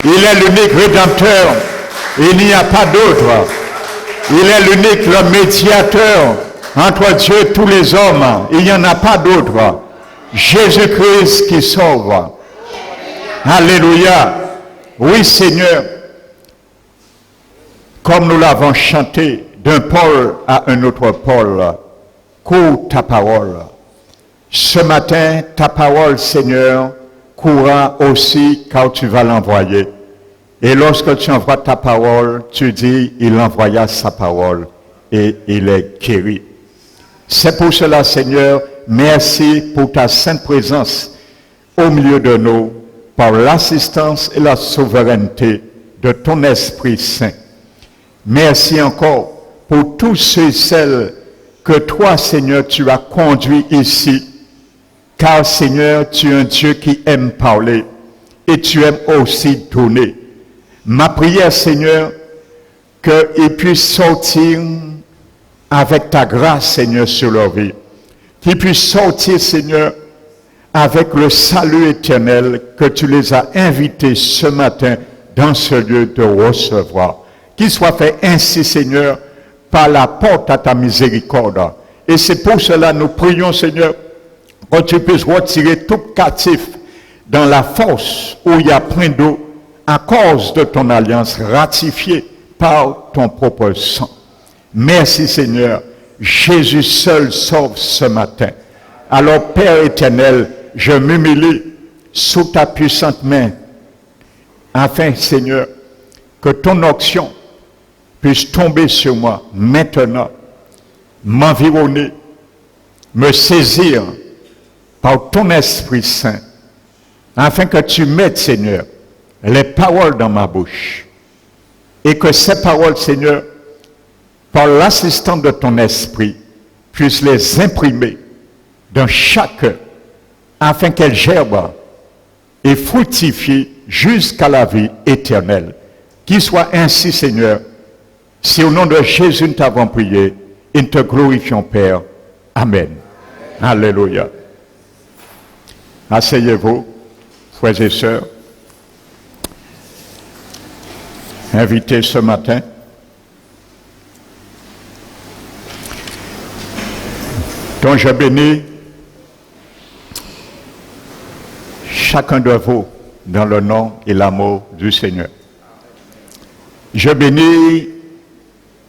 Il est l'unique rédempteur. Il n'y a pas d'autre. Il est l'unique le médiateur entre Dieu et tous les hommes. Il n'y en a pas d'autre. Jésus-Christ qui sauve. Alléluia. Oui, Seigneur. Comme nous l'avons chanté, d'un pôle à un autre pôle, cours ta parole. Ce matin, ta parole, Seigneur, courra aussi car tu vas l'envoyer. Et lorsque tu envoies ta parole, tu dis, il envoya sa parole et il est guéri. C'est pour cela, Seigneur, merci pour ta sainte présence au milieu de nous, par l'assistance et la souveraineté de ton Esprit Saint. Merci encore pour tous ceux et celles que toi, Seigneur, tu as conduits ici. Car, Seigneur, tu es un Dieu qui aime parler et tu aimes aussi donner. Ma prière, Seigneur, qu'ils puissent sortir avec ta grâce, Seigneur, sur leur vie. Qu'ils puissent sortir, Seigneur, avec le salut éternel que tu les as invités ce matin dans ce lieu de recevoir. Qu'il soit fait ainsi, Seigneur, par la porte à ta miséricorde. Et c'est pour cela que nous prions, Seigneur, que tu puisses retirer tout captif dans la force où il y a plein d'eau à cause de ton alliance ratifiée par ton propre sang. Merci, Seigneur. Jésus seul sauve ce matin. Alors, Père éternel, je m'humilie sous ta puissante main afin, Seigneur, que ton onction puisse tomber sur moi maintenant, m'environner, me saisir par ton Esprit Saint, afin que tu mettes, Seigneur, les paroles dans ma bouche, et que ces paroles, Seigneur, par l'assistance de ton Esprit, puissent les imprimer dans chaque cœur, afin qu'elles germent et fructifient jusqu'à la vie éternelle. Qu'il soit ainsi, Seigneur. Si au nom de Jésus nous t'avons prié, et nous te glorifions, Père. Amen. Alléluia. Asseyez-vous, frères et sœurs. Invités ce matin. Donc je bénis chacun de vous dans le nom et l'amour du Seigneur. Je bénis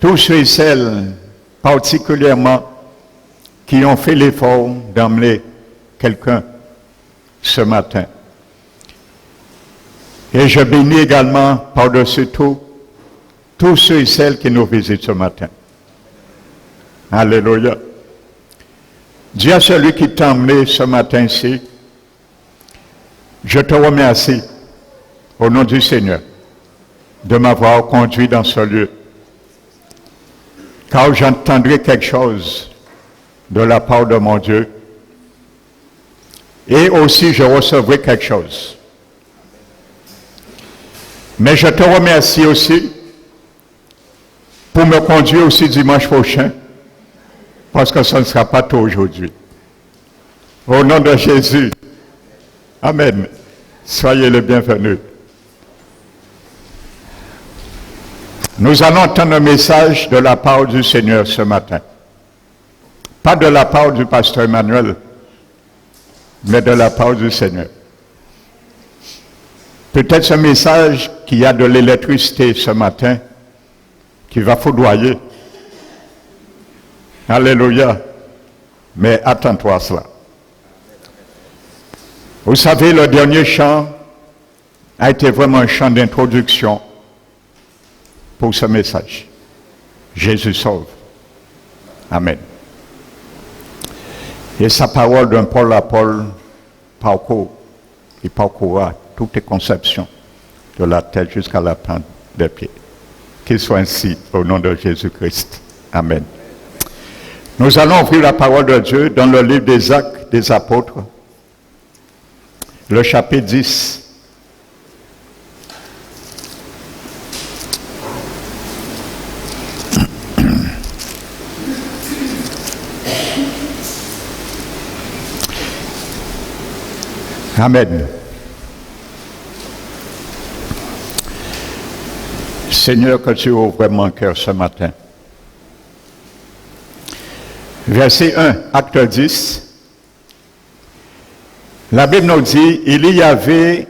tous ceux et celles, particulièrement, qui ont fait l'effort d'emmener quelqu'un ce matin. Et je bénis également, par-dessus tout, tous ceux et celles qui nous visitent ce matin. Alléluia. Dis à celui qui t'a emmené ce matin ici, je te remercie, au nom du Seigneur, de m'avoir conduit dans ce lieu. Car j'entendrai quelque chose de la part de mon Dieu. Et aussi, je recevrai quelque chose. Mais je te remercie aussi pour me conduire aussi dimanche prochain, parce que ce ne sera pas tôt aujourd'hui. Au nom de Jésus. Amen. Soyez les bienvenus. Nous allons entendre un message de la part du Seigneur ce matin. Pas de la part du pasteur Emmanuel, mais de la part du Seigneur. Peut-être ce message qui a de l'électricité ce matin, qui va foudroyer. Alléluia. Mais attends-toi à cela. Vous savez, le dernier chant a été vraiment un chant d'introduction pour ce message. Jésus sauve. Amen. Et sa parole d'un pôle à pôle parcourt, il parcourra toutes les conceptions de la tête jusqu'à la plante des pieds. Qu'il soit ainsi au nom de Jésus-Christ. Amen. Nous allons ouvrir la parole de Dieu dans le livre des Actes des Apôtres, le chapitre 10. Amen. Seigneur, que tu ouvres mon cœur ce matin. Verset 1, acte 10. La Bible nous dit, il y avait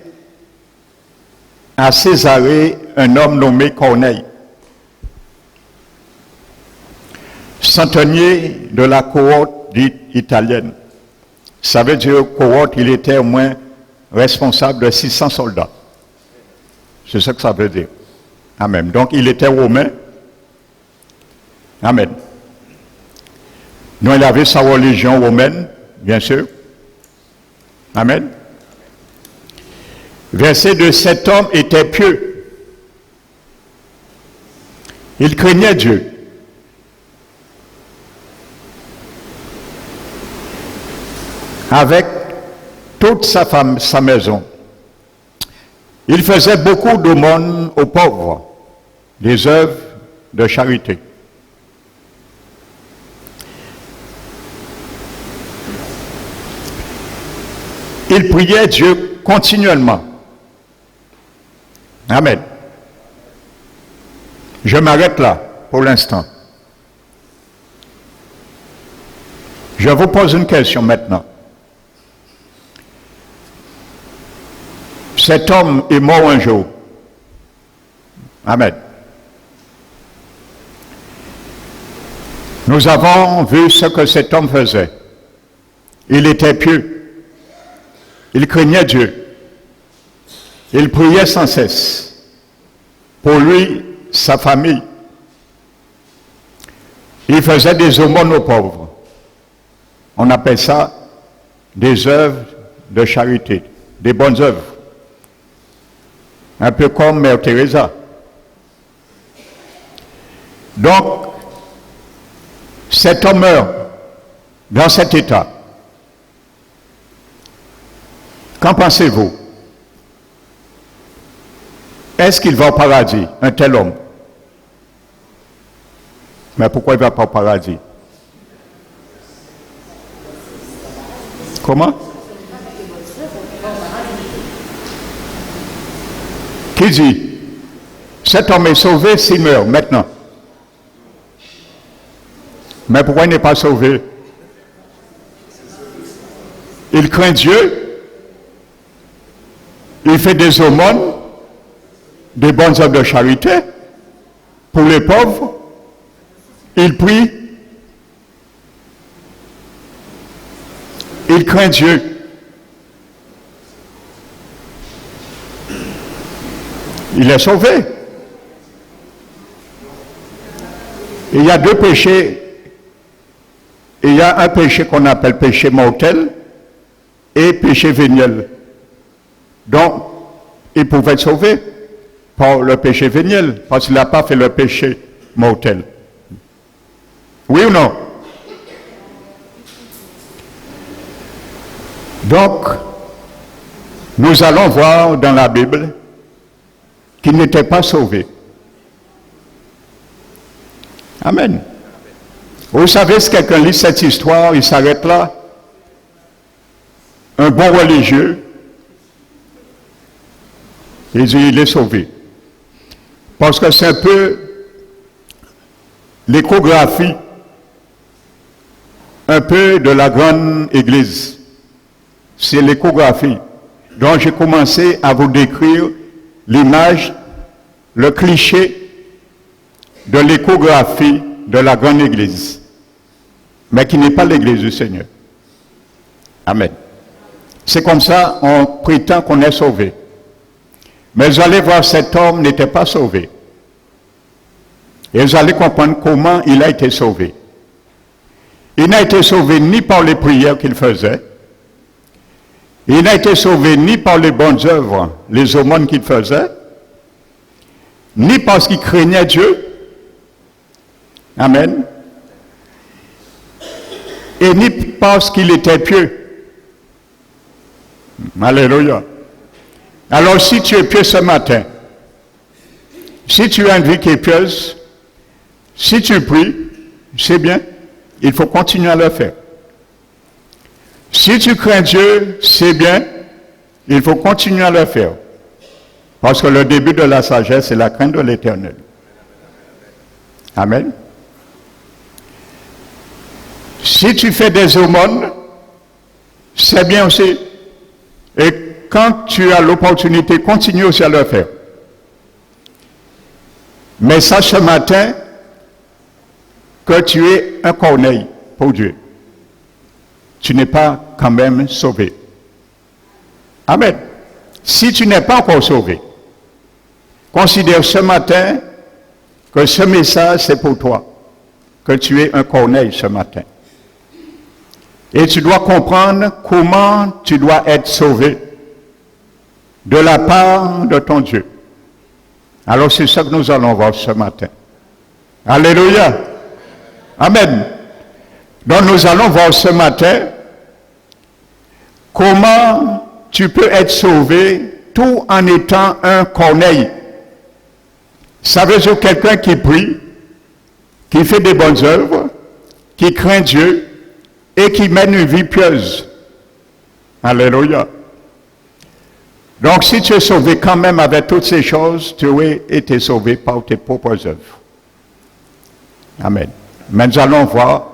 à Césarée un homme nommé Corneille, centenier de la cohorte dite italienne. Ça veut dire cohorte, il était au moins responsable de 600 soldats. C'est ce que ça veut dire. Amen. Donc il était romain. Amen. Donc il avait sa religion romaine, bien sûr. Amen. Verset 2, cet homme était pieux. Il craignait Dieu. Avec toute sa maison. Il faisait beaucoup d'aumônes aux pauvres, des œuvres de charité. Il priait Dieu continuellement. Amen. Je m'arrête là pour l'instant. Je vous pose une question maintenant. Cet homme est mort un jour. Amen. Nous avons vu ce que cet homme faisait. Il était pieux. Il craignait Dieu. Il priait sans cesse. Pour lui, sa famille. Il faisait des aumônes aux pauvres. On appelle ça des œuvres de charité, des bonnes œuvres. Un peu comme Mère Teresa. Donc, cet homme meurt dans cet état. Qu'en pensez-vous? Est-ce qu'il va au paradis, un tel homme? Mais pourquoi il ne va pas au paradis? Comment? Qui dit? Cet homme est sauvé s'il meurt maintenant. Mais pourquoi il n'est pas sauvé? Il craint Dieu. Il fait des aumônes, des bonnes œuvres de charité pour les pauvres. Il prie. Il craint Dieu. Il est sauvé. Il y a deux péchés. Il y a un péché qu'on appelle péché mortel et péché véniel. Donc, il pouvait être sauvé par le péché véniel, parce qu'il n'a pas fait le péché mortel. Oui ou non? Donc, nous allons voir dans la Bible qu'il n'était pas sauvé. Amen. Vous savez, si quelqu'un lit cette histoire, il s'arrête là. Un bon religieux, il dit, il est sauvé. Parce que c'est un peu l'échographie, un peu de la grande église. C'est l'échographie. Donc j'ai commencé à vous décrire l'image, le cliché de l'échographie de la grande église. Mais qui n'est pas l'église du Seigneur. Amen. C'est comme ça, on prétend qu'on est sauvé. Mais vous allez voir, cet homme n'était pas sauvé. Et vous allez comprendre comment il a été sauvé. Il n'a été sauvé ni par les prières qu'il faisait. Il n'a été sauvé ni par les bonnes œuvres, les aumônes qu'il faisait, ni parce qu'il craignait Dieu. Amen. Et ni parce qu'il était pieux. Alléluia. Alors si tu es pieux ce matin, si tu as une vie qui est pieuse, si tu pries, c'est bien, il faut continuer à le faire. Si tu crains Dieu, c'est bien, il faut continuer à le faire. Parce que le début de la sagesse, c'est la crainte de l'Éternel. Amen. Si tu fais des aumônes, c'est bien aussi. Et quand tu as l'opportunité, continue aussi à le faire. Mais sache ce matin que tu es un corneille pour Dieu. Tu n'es pas quand même sauvé. Amen. Si tu n'es pas encore sauvé, considère ce matin que ce message c'est pour toi, que tu es un corneille ce matin. Et tu dois comprendre comment tu dois être sauvé de la part de ton Dieu. Alors c'est ça que nous allons voir ce matin. Alléluia. Amen. Donc nous allons voir ce matin comment tu peux être sauvé tout en étant un corneille. Ça veut dire quelqu'un qui prie, qui fait des bonnes œuvres, qui craint Dieu et qui mène une vie pieuse. Alléluia. Donc si tu es sauvé quand même avec toutes ces choses, tu as été sauvé par tes propres œuvres. Amen. Mais nous allons voir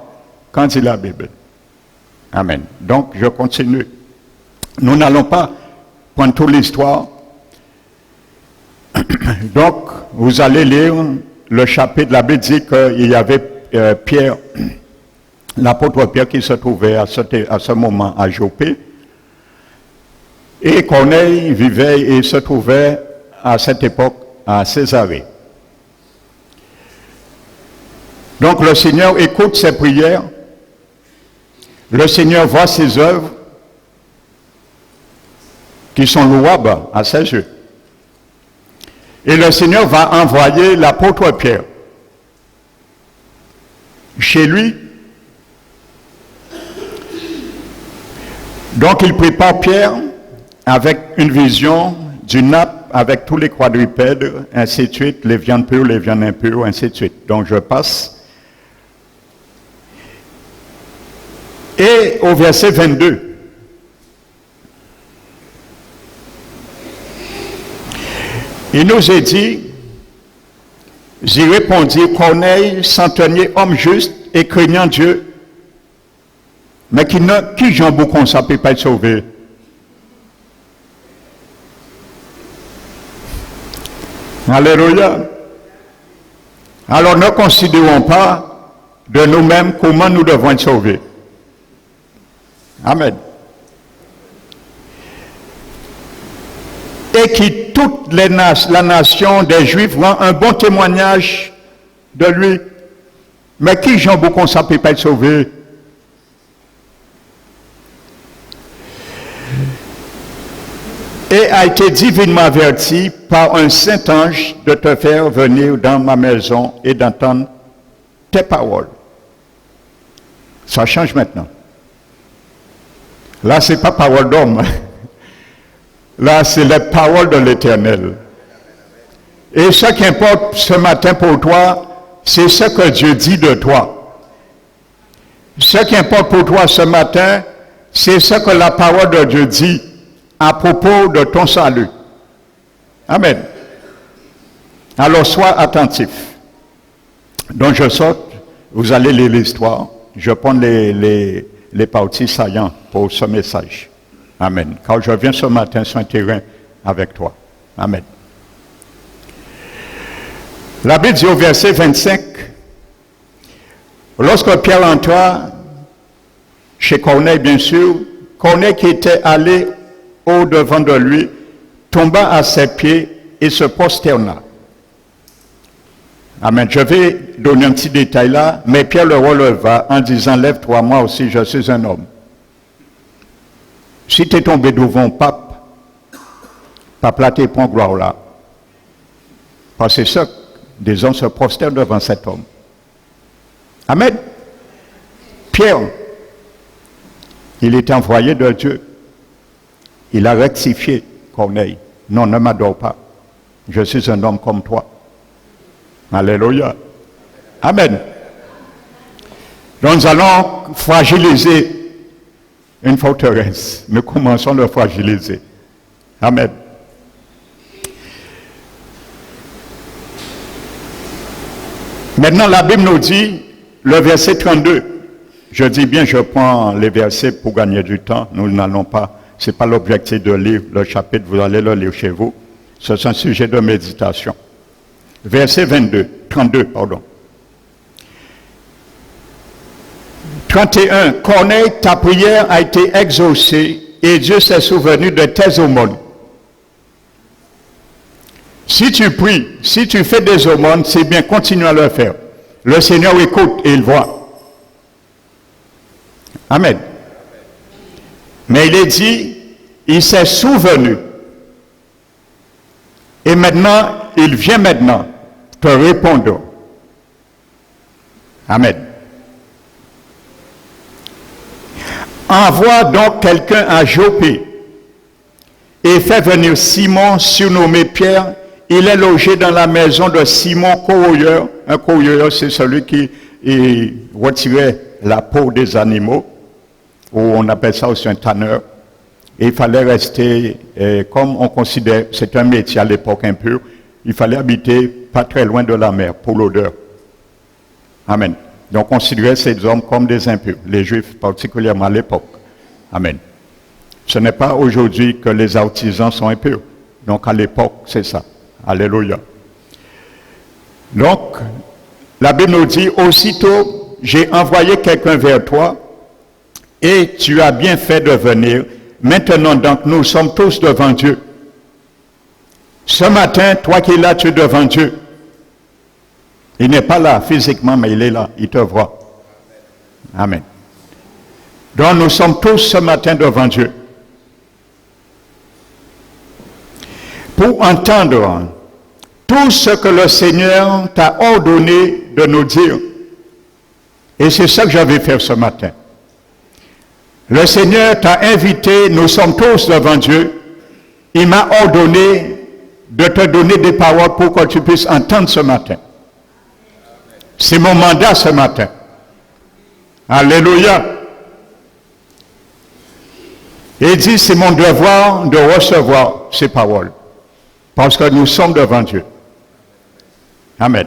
quand dit la Bible. Amen. Donc je continue. Nous n'allons pas prendre toute l'histoire. Donc, vous allez lire le chapitre, la Bible dit qu'il y avait Pierre, l'apôtre Pierre qui se trouvait à ce moment à Jopé. Et Corneille vivait et se trouvait à cette époque à Césarée. Donc le Seigneur écoute ses prières, le Seigneur voit ses œuvres qui sont louables à ses yeux. Et le Seigneur va envoyer l'apôtre Pierre chez lui. Donc il prépare Pierre avec une vision d'une nappe avec tous les quadrupèdes, ainsi de suite, les viandes pures, les viandes impures, ainsi de suite. Donc je passe. Et au verset 22, il nous est dit, j'y répondis, Corneille, centenier, homme juste et craignant Dieu, mais qui j'en beaucoup comme ça peut pas être sauvé. Alléluia. Alors ne considérons pas de nous-mêmes comment nous devons être sauvés. Amen. Et qui toute la nation des Juifs rend un bon témoignage de lui. Mais qui j'en beaucoup comme ça peut pas être sauvé? Et a été divinement averti par un saint ange de te faire venir dans ma maison et d'entendre tes paroles. Ça change maintenant. Là, ce n'est pas parole d'homme. Là, c'est les paroles de l'Éternel. Et ce qui importe ce matin pour toi, c'est ce que Dieu dit de toi. Ce qui importe pour toi ce matin, c'est ce que la parole de Dieu dit à propos de ton salut. Amen. Alors, sois attentif. Donc, je saute, vous allez lire l'histoire. Je prends les parties saillantes pour ce message. Amen. Quand je viens ce matin sur un terrain avec toi. Amen. La Bible dit au verset 25, lorsque Pierre entra chez Corneille, bien sûr, Corneille qui était allé au-devant de lui, tomba à ses pieds et se prosterna. Amen. Je vais donner un petit détail là, mais Pierre le releva en disant, lève-toi, moi aussi je suis un homme. Si tu es tombé devant pape là tu prends gloire là. Parce que c'est ça, des hommes se prosternent devant cet homme. Amen. Pierre, il est envoyé de Dieu. Il a rectifié Corneille. Non, ne m'adore pas. Je suis un homme comme toi. Alléluia. Amen. Donc nous allons fragiliser une forteresse. Nous commençons à le fragiliser. Amen. Maintenant, la Bible nous dit, le verset 32, je dis bien, je prends les versets pour gagner du temps, nous n'allons pas, ce n'est pas l'objectif de lire le chapitre, vous allez le lire chez vous, c'est un sujet de méditation. Verset 32, pardon. 31, Corneille, ta prière a été exaucée et Dieu s'est souvenu de tes aumônes. Si tu pries, si tu fais des aumônes, c'est bien, continue à le faire. Le Seigneur écoute et il voit. Amen. Mais il est dit, il s'est souvenu. Et maintenant, il vient maintenant te répondre. Amen. Envoie donc quelqu'un à Jopé et fais venir Simon, surnommé Pierre. Il est logé dans la maison de Simon Corroyeur. Un corroyeur, c'est celui qui retirait la peau des animaux, ou on appelle ça aussi un tanneur. Et il fallait rester, comme on considère, c'est un métier à l'époque impur, il fallait habiter pas très loin de la mer pour l'odeur. Amen. Donc on considérait ces hommes comme des impurs, les Juifs particulièrement à l'époque. Amen. Ce n'est pas aujourd'hui que les artisans sont impurs. Donc à l'époque, c'est ça. Alléluia. Donc, la Bible nous dit, aussitôt, j'ai envoyé quelqu'un vers toi et tu as bien fait de venir. Maintenant, donc, nous sommes tous devant Dieu. Ce matin, toi qui es là, tu es devant Dieu. Il n'est pas là physiquement, mais il est là, il te voit. Amen. Donc, nous sommes tous ce matin devant Dieu. Pour entendre tout ce que le Seigneur t'a ordonné de nous dire. Et c'est ça que je vais faire ce matin. Le Seigneur t'a invité, nous sommes tous devant Dieu. Il m'a ordonné de te donner des paroles pour que tu puisses entendre ce matin. C'est mon mandat ce matin. Alléluia. Il dit, c'est mon devoir de recevoir ces paroles. Parce que nous sommes devant Dieu. Amen.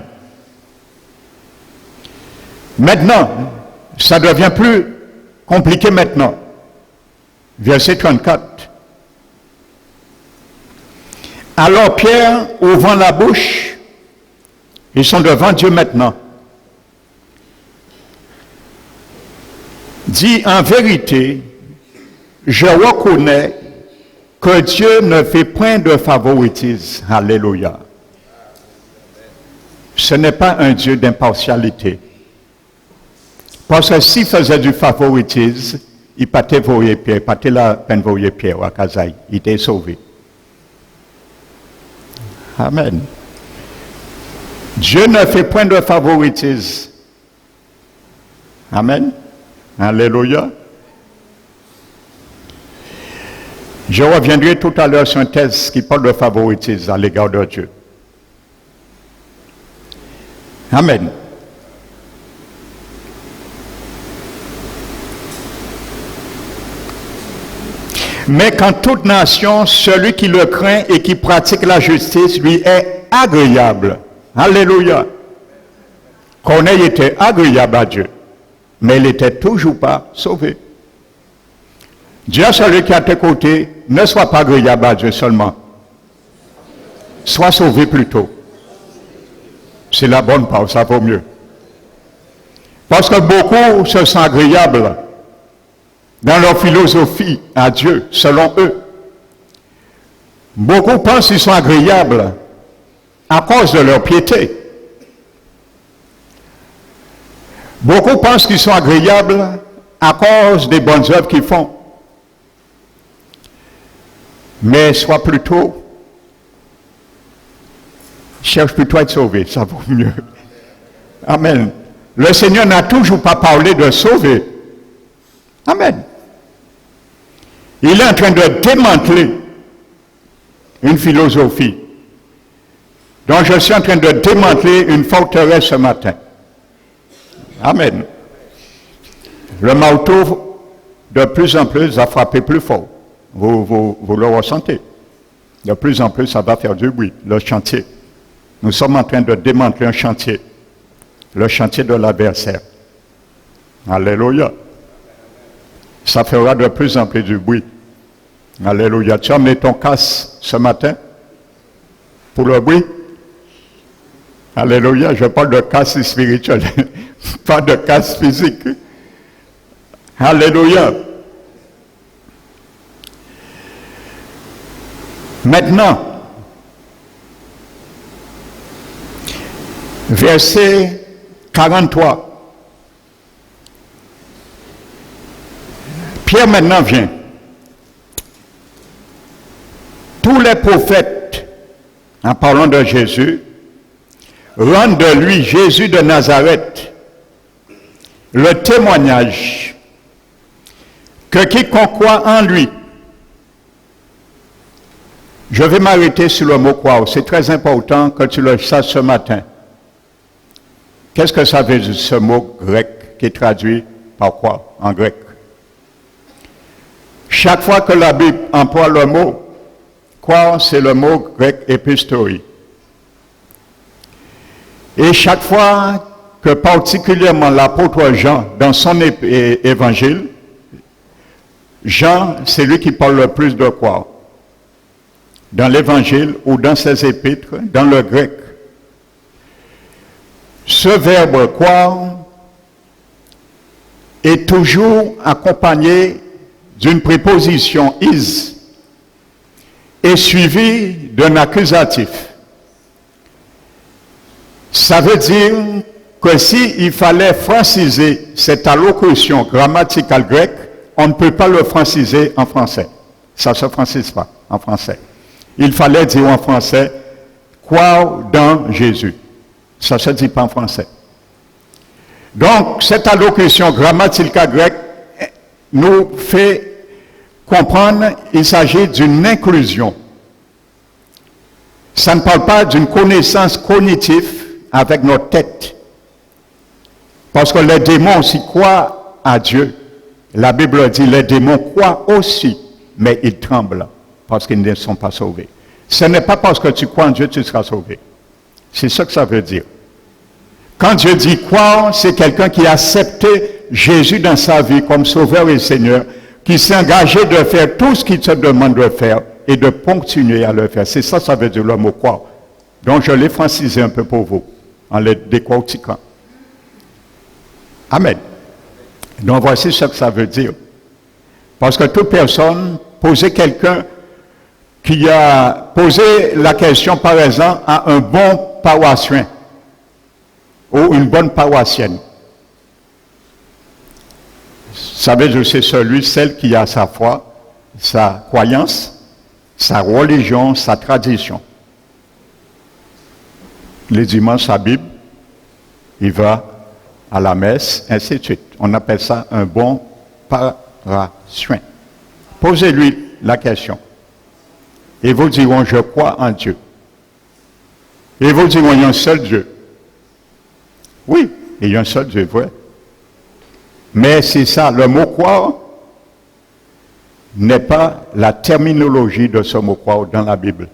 Maintenant, ça devient plus compliqué maintenant. Verset 34. Alors Pierre, ouvrant la bouche, ils sont devant Dieu maintenant, dit en vérité, je reconnais que Dieu ne fait point de favoritisme. Alléluia. Ce n'est pas un Dieu d'impartialité. Parce que s'il faisait du favoritisme, il partait voyer Pierre, il partait la peine voyer Pierre à Kazaï. Il était sauvé. Amen. Dieu ne fait point de favoritisme. Amen. Alléluia. Je reviendrai tout à l'heure sur un texte qui parle de favoritisme à l'égard de Dieu. Amen. Mais qu'en toute nation, celui qui le craint et qui pratique la justice lui est agréable. Alléluia. Corneille était agréable à Dieu, mais il n'était toujours pas sauvé. Dieu à celui qui est à tes côtés, ne sois pas agréable à Dieu seulement. Sois sauvé plutôt. C'est la bonne part, ça vaut mieux. Parce que beaucoup se sont agréables dans leur philosophie à Dieu, selon eux. Beaucoup pensent qu'ils sont agréables à cause de leur piété. Beaucoup pensent qu'ils sont agréables à cause des bonnes œuvres qu'ils font. Mais sois plutôt, cherche plutôt à être sauvé, ça vaut mieux. Amen. Le Seigneur n'a toujours pas parlé de sauver. Amen. Il est en train de démanteler une philosophie. Donc je suis en train de démanteler une forteresse ce matin. Amen. Le marteau, de plus en plus, va frapper plus fort. Vous le ressentez. De plus en plus, ça va faire du bruit, le chantier. Nous sommes en train de démanteler un chantier. le chantier de l'adversaire. Alléluia. Ça fera de plus en plus du bruit. Alléluia. Tu as amené ton casque ce matin pour le bruit? Alléluia. Je parle de casque spirituel, pas de casque physique. Alléluia. Maintenant, verset 43. Pierre maintenant vient. Tous les prophètes, en parlant de Jésus, rendent de lui, Jésus de Nazareth, le témoignage que quiconque croit en lui. Je vais m'arrêter sur le mot croire. C'est très important que tu le saches ce matin. Qu'est-ce que ça veut dire ce mot grec qui est traduit par quoi en grec? Chaque fois que la Bible emploie le mot croire, c'est le mot grec épistori. Et chaque fois que particulièrement l'apôtre Jean, dans son évangile, Jean, c'est lui qui parle le plus de croire. Dans l'évangile ou dans ses épîtres, dans le grec. Ce verbe croire est toujours accompagné d'une préposition is et suivi d'un accusatif. Ça veut dire que s'il fallait franciser cette allocution grammaticale grecque, on ne peut pas le franciser en français. Ça ne se francise pas en français. Il fallait dire en français, croire dans Jésus. Ça ne se dit pas en français. Donc, cette allocution grammaticale grecque nous fait comprendre qu'il s'agit d'une inclusion. Ça ne parle pas d'une connaissance cognitive avec notre tête. Parce que les démons aussi croient à Dieu. La Bible dit, les démons croient aussi, mais ils tremblent parce qu'ils ne sont pas sauvés. Ce n'est pas parce que tu crois en Dieu que tu seras sauvé. C'est ça que ça veut dire. Quand Dieu dit croire, c'est quelqu'un qui a accepté Jésus dans sa vie comme Sauveur et Seigneur, qui s'est engagé de faire tout ce qu'il te demande de faire et de continuer à le faire. C'est ça, ça veut dire le mot croire. Donc je l'ai francisé un peu pour vous, en le décortiquant. Amen. Donc voici ce que ça veut dire. Parce que toute personne, poser quelqu'un qui a posé la question, par exemple, à un bon paroissien ou une bonne paroissienne. Ça veut dire c'est celle qui a sa foi, sa croyance, sa religion, sa tradition. Les dimanches, sa Bible, il va à la messe, ainsi de suite. On appelle ça un bon paroissien. Posez-lui la question. Et vous diront, je crois en Dieu. Et vous diront, il y a un seul Dieu. Oui, il y a un seul Dieu, vrai. Mais c'est ça, le mot croire n'est pas la terminologie de ce mot croire dans la Bible.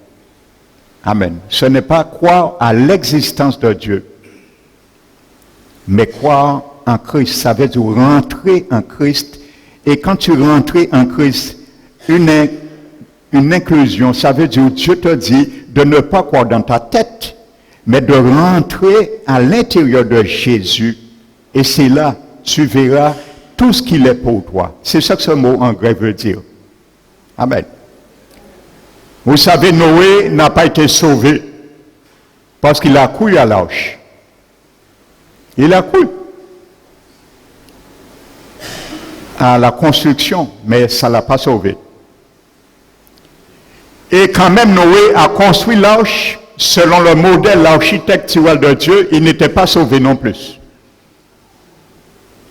Amen. Ce n'est pas croire à l'existence de Dieu, mais croire en Christ. Ça veut dire rentrer en Christ. Et quand tu rentres en Christ, une inclusion, ça veut dire Dieu te dit de ne pas croire dans ta tête, mais de rentrer à l'intérieur de Jésus. Et c'est là, tu verras tout ce qu'il est pour toi. C'est ça que ce mot en grec veut dire. Amen. Vous savez, Noé n'a pas été sauvé parce qu'il a cru à l'arche. Il a cru à la construction, mais ça ne l'a pas sauvé. Et quand même Noé a construit l'arche, selon le modèle architectural de Dieu, il n'était pas sauvé non plus.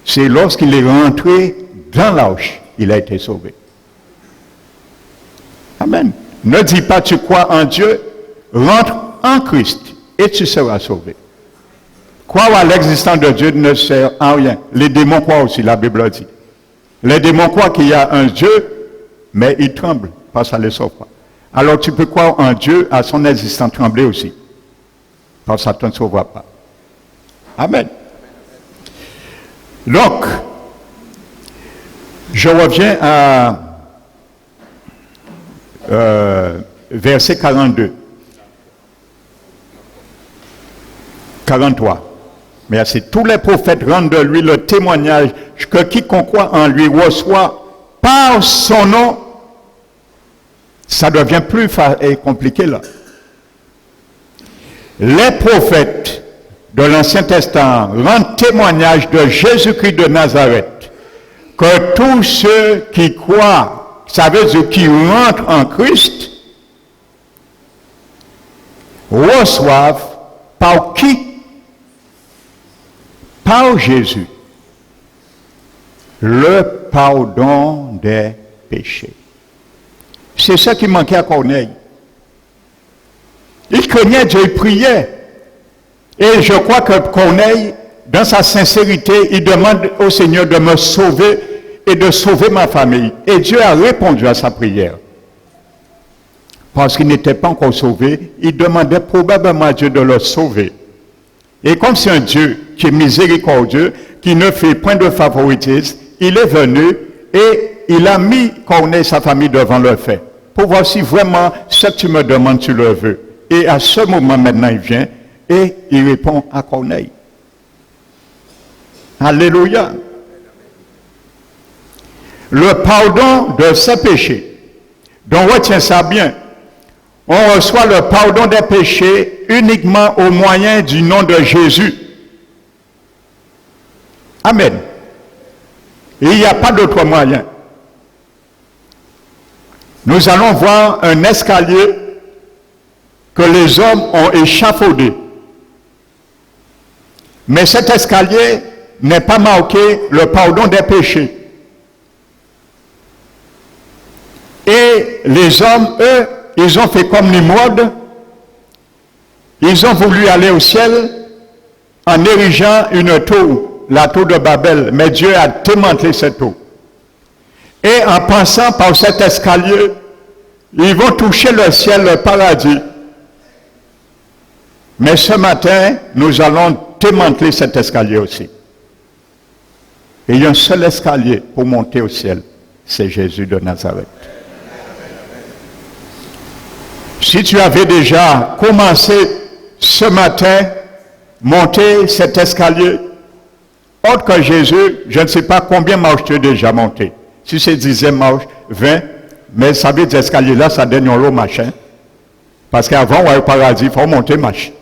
C'est lorsqu'il est rentré dans l'arche, il a été sauvé. Amen. Ne dis pas tu crois en Dieu, rentre en Christ et tu seras sauvé. Croire à l'existence de Dieu ne sert à rien. Les démons croient aussi, la Bible dit. Les démons croient qu'il y a un Dieu, mais ils tremblent parce que ça ne les sauve pas. Alors tu peux croire en Dieu, à son existence trembler aussi, parce que ça ne te sauvera pas. Amen. Donc, je reviens à verset 42. 43. Merci. Tous les prophètes rendent de lui le témoignage que quiconque croit en lui reçoit par son nom. Ça devient plus compliqué là. Les prophètes de l'Ancien Testament rendent témoignage de Jésus-Christ de Nazareth, que tous ceux qui croient, ça veut dire qui rentrent en Christ, reçoivent par qui? Par Jésus, le pardon des péchés. C'est ça qui manquait à Corneille. Il craignait Dieu, il priait. Et je crois que Corneille, dans sa sincérité, il demande au Seigneur de me sauver et de sauver ma famille. Et Dieu a répondu à sa prière. Parce qu'il n'était pas encore sauvé, il demandait probablement à Dieu de le sauver. Et comme c'est un Dieu qui est miséricordieux, qui ne fait point de favoritisme, il est venu et il a mis Corneille et sa famille devant le fait. Pour voir si vraiment ce que tu me demandes, tu le veux. Et à ce moment maintenant, il vient et il répond à Corneille. Alléluia. Le pardon de ses péchés. Donc retiens ça bien. On reçoit le pardon des péchés uniquement au moyen du nom de Jésus. Amen. Et il n'y a pas d'autre moyen. Nous allons voir un escalier que les hommes ont échafaudé. Mais cet escalier n'est pas marqué le pardon des péchés. Et les hommes, eux, ils ont fait comme Nimrod. Ils ont voulu aller au ciel en érigeant une tour, la tour de Babel. Mais Dieu a démantelé cette tour. Et en passant par cet escalier, ils vont toucher le ciel, le paradis. Mais ce matin, nous allons démanteler cet escalier aussi. Et il y a un seul escalier pour monter au ciel, c'est Jésus de Nazareth. Si tu avais déjà commencé ce matin, monter cet escalier, autre que Jésus, je ne sais pas combien de marches tu as déjà monté. Si c'est 10e marche, 20, mais ça veut dire escalier là, ça donne un long machin. Parce qu'avant, on va au paradis, il faut monter marche.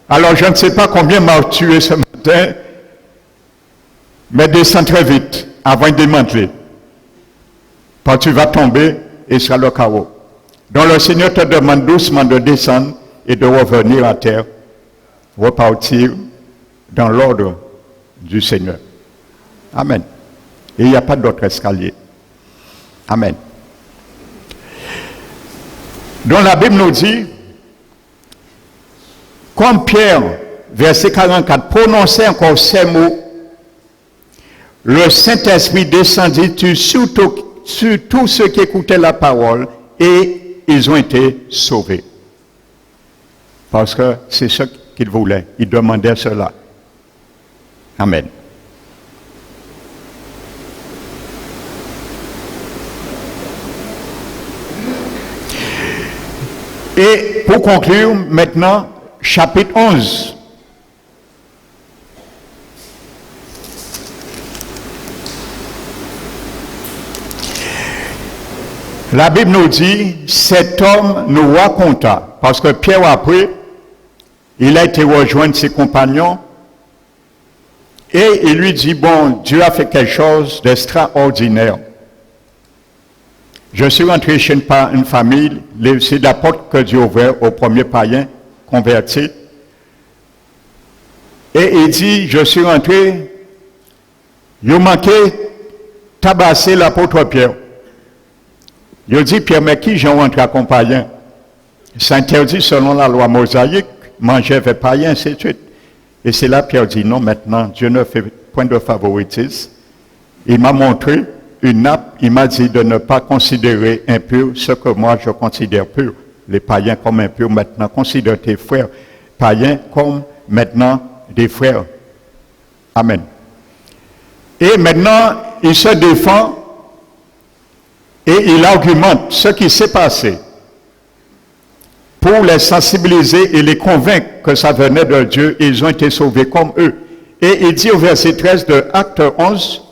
Alors, je ne sais pas combien de marches tu es ce matin, mais descends très vite avant de démanteler. Quand tu vas tomber, et sera le chaos. Donc, le Seigneur te demande doucement de descendre et de revenir à terre, repartir dans l'ordre du Seigneur. Amen. Et il n'y a pas d'autre escalier. Amen. Donc la Bible nous dit, comme Pierre, verset 44, prononçait encore ces mots, le Saint-Esprit descendit sur tous ceux qui écoutaient la parole et ils ont été sauvés. Parce que c'est ce qu'il voulait. Il demandait cela. Amen. Et pour conclure, maintenant, chapitre 11. La Bible nous dit, cet homme nous raconta, parce que Pierre après, il a été rejoindre ses compagnons, et il lui dit, bon, Dieu a fait quelque chose d'extraordinaire. Je suis rentré chez une famille, c'est la porte que Dieu a ouverte aux premiers païens convertis. Et il dit, je suis rentré, il manqué tabasser l'apôtre Pierre. Il dit, Pierre, mais qui j'en rentre accompagnant? C'est interdit selon la loi mosaïque, manger avec païen, ainsi de suite. Et c'est là Pierre dit, non, maintenant, Dieu ne fait point de favoritisme. Il m'a montré une nappe, il m'a dit de ne pas considérer impur ce que moi je considère pur. Les païens comme impurs, maintenant considère tes frères païens comme maintenant des frères. Amen. Et maintenant, il se défend et il argumente ce qui s'est passé pour les sensibiliser et les convaincre que ça venait de Dieu et ils ont été sauvés comme eux. Et il dit au verset 13 de Acte 11,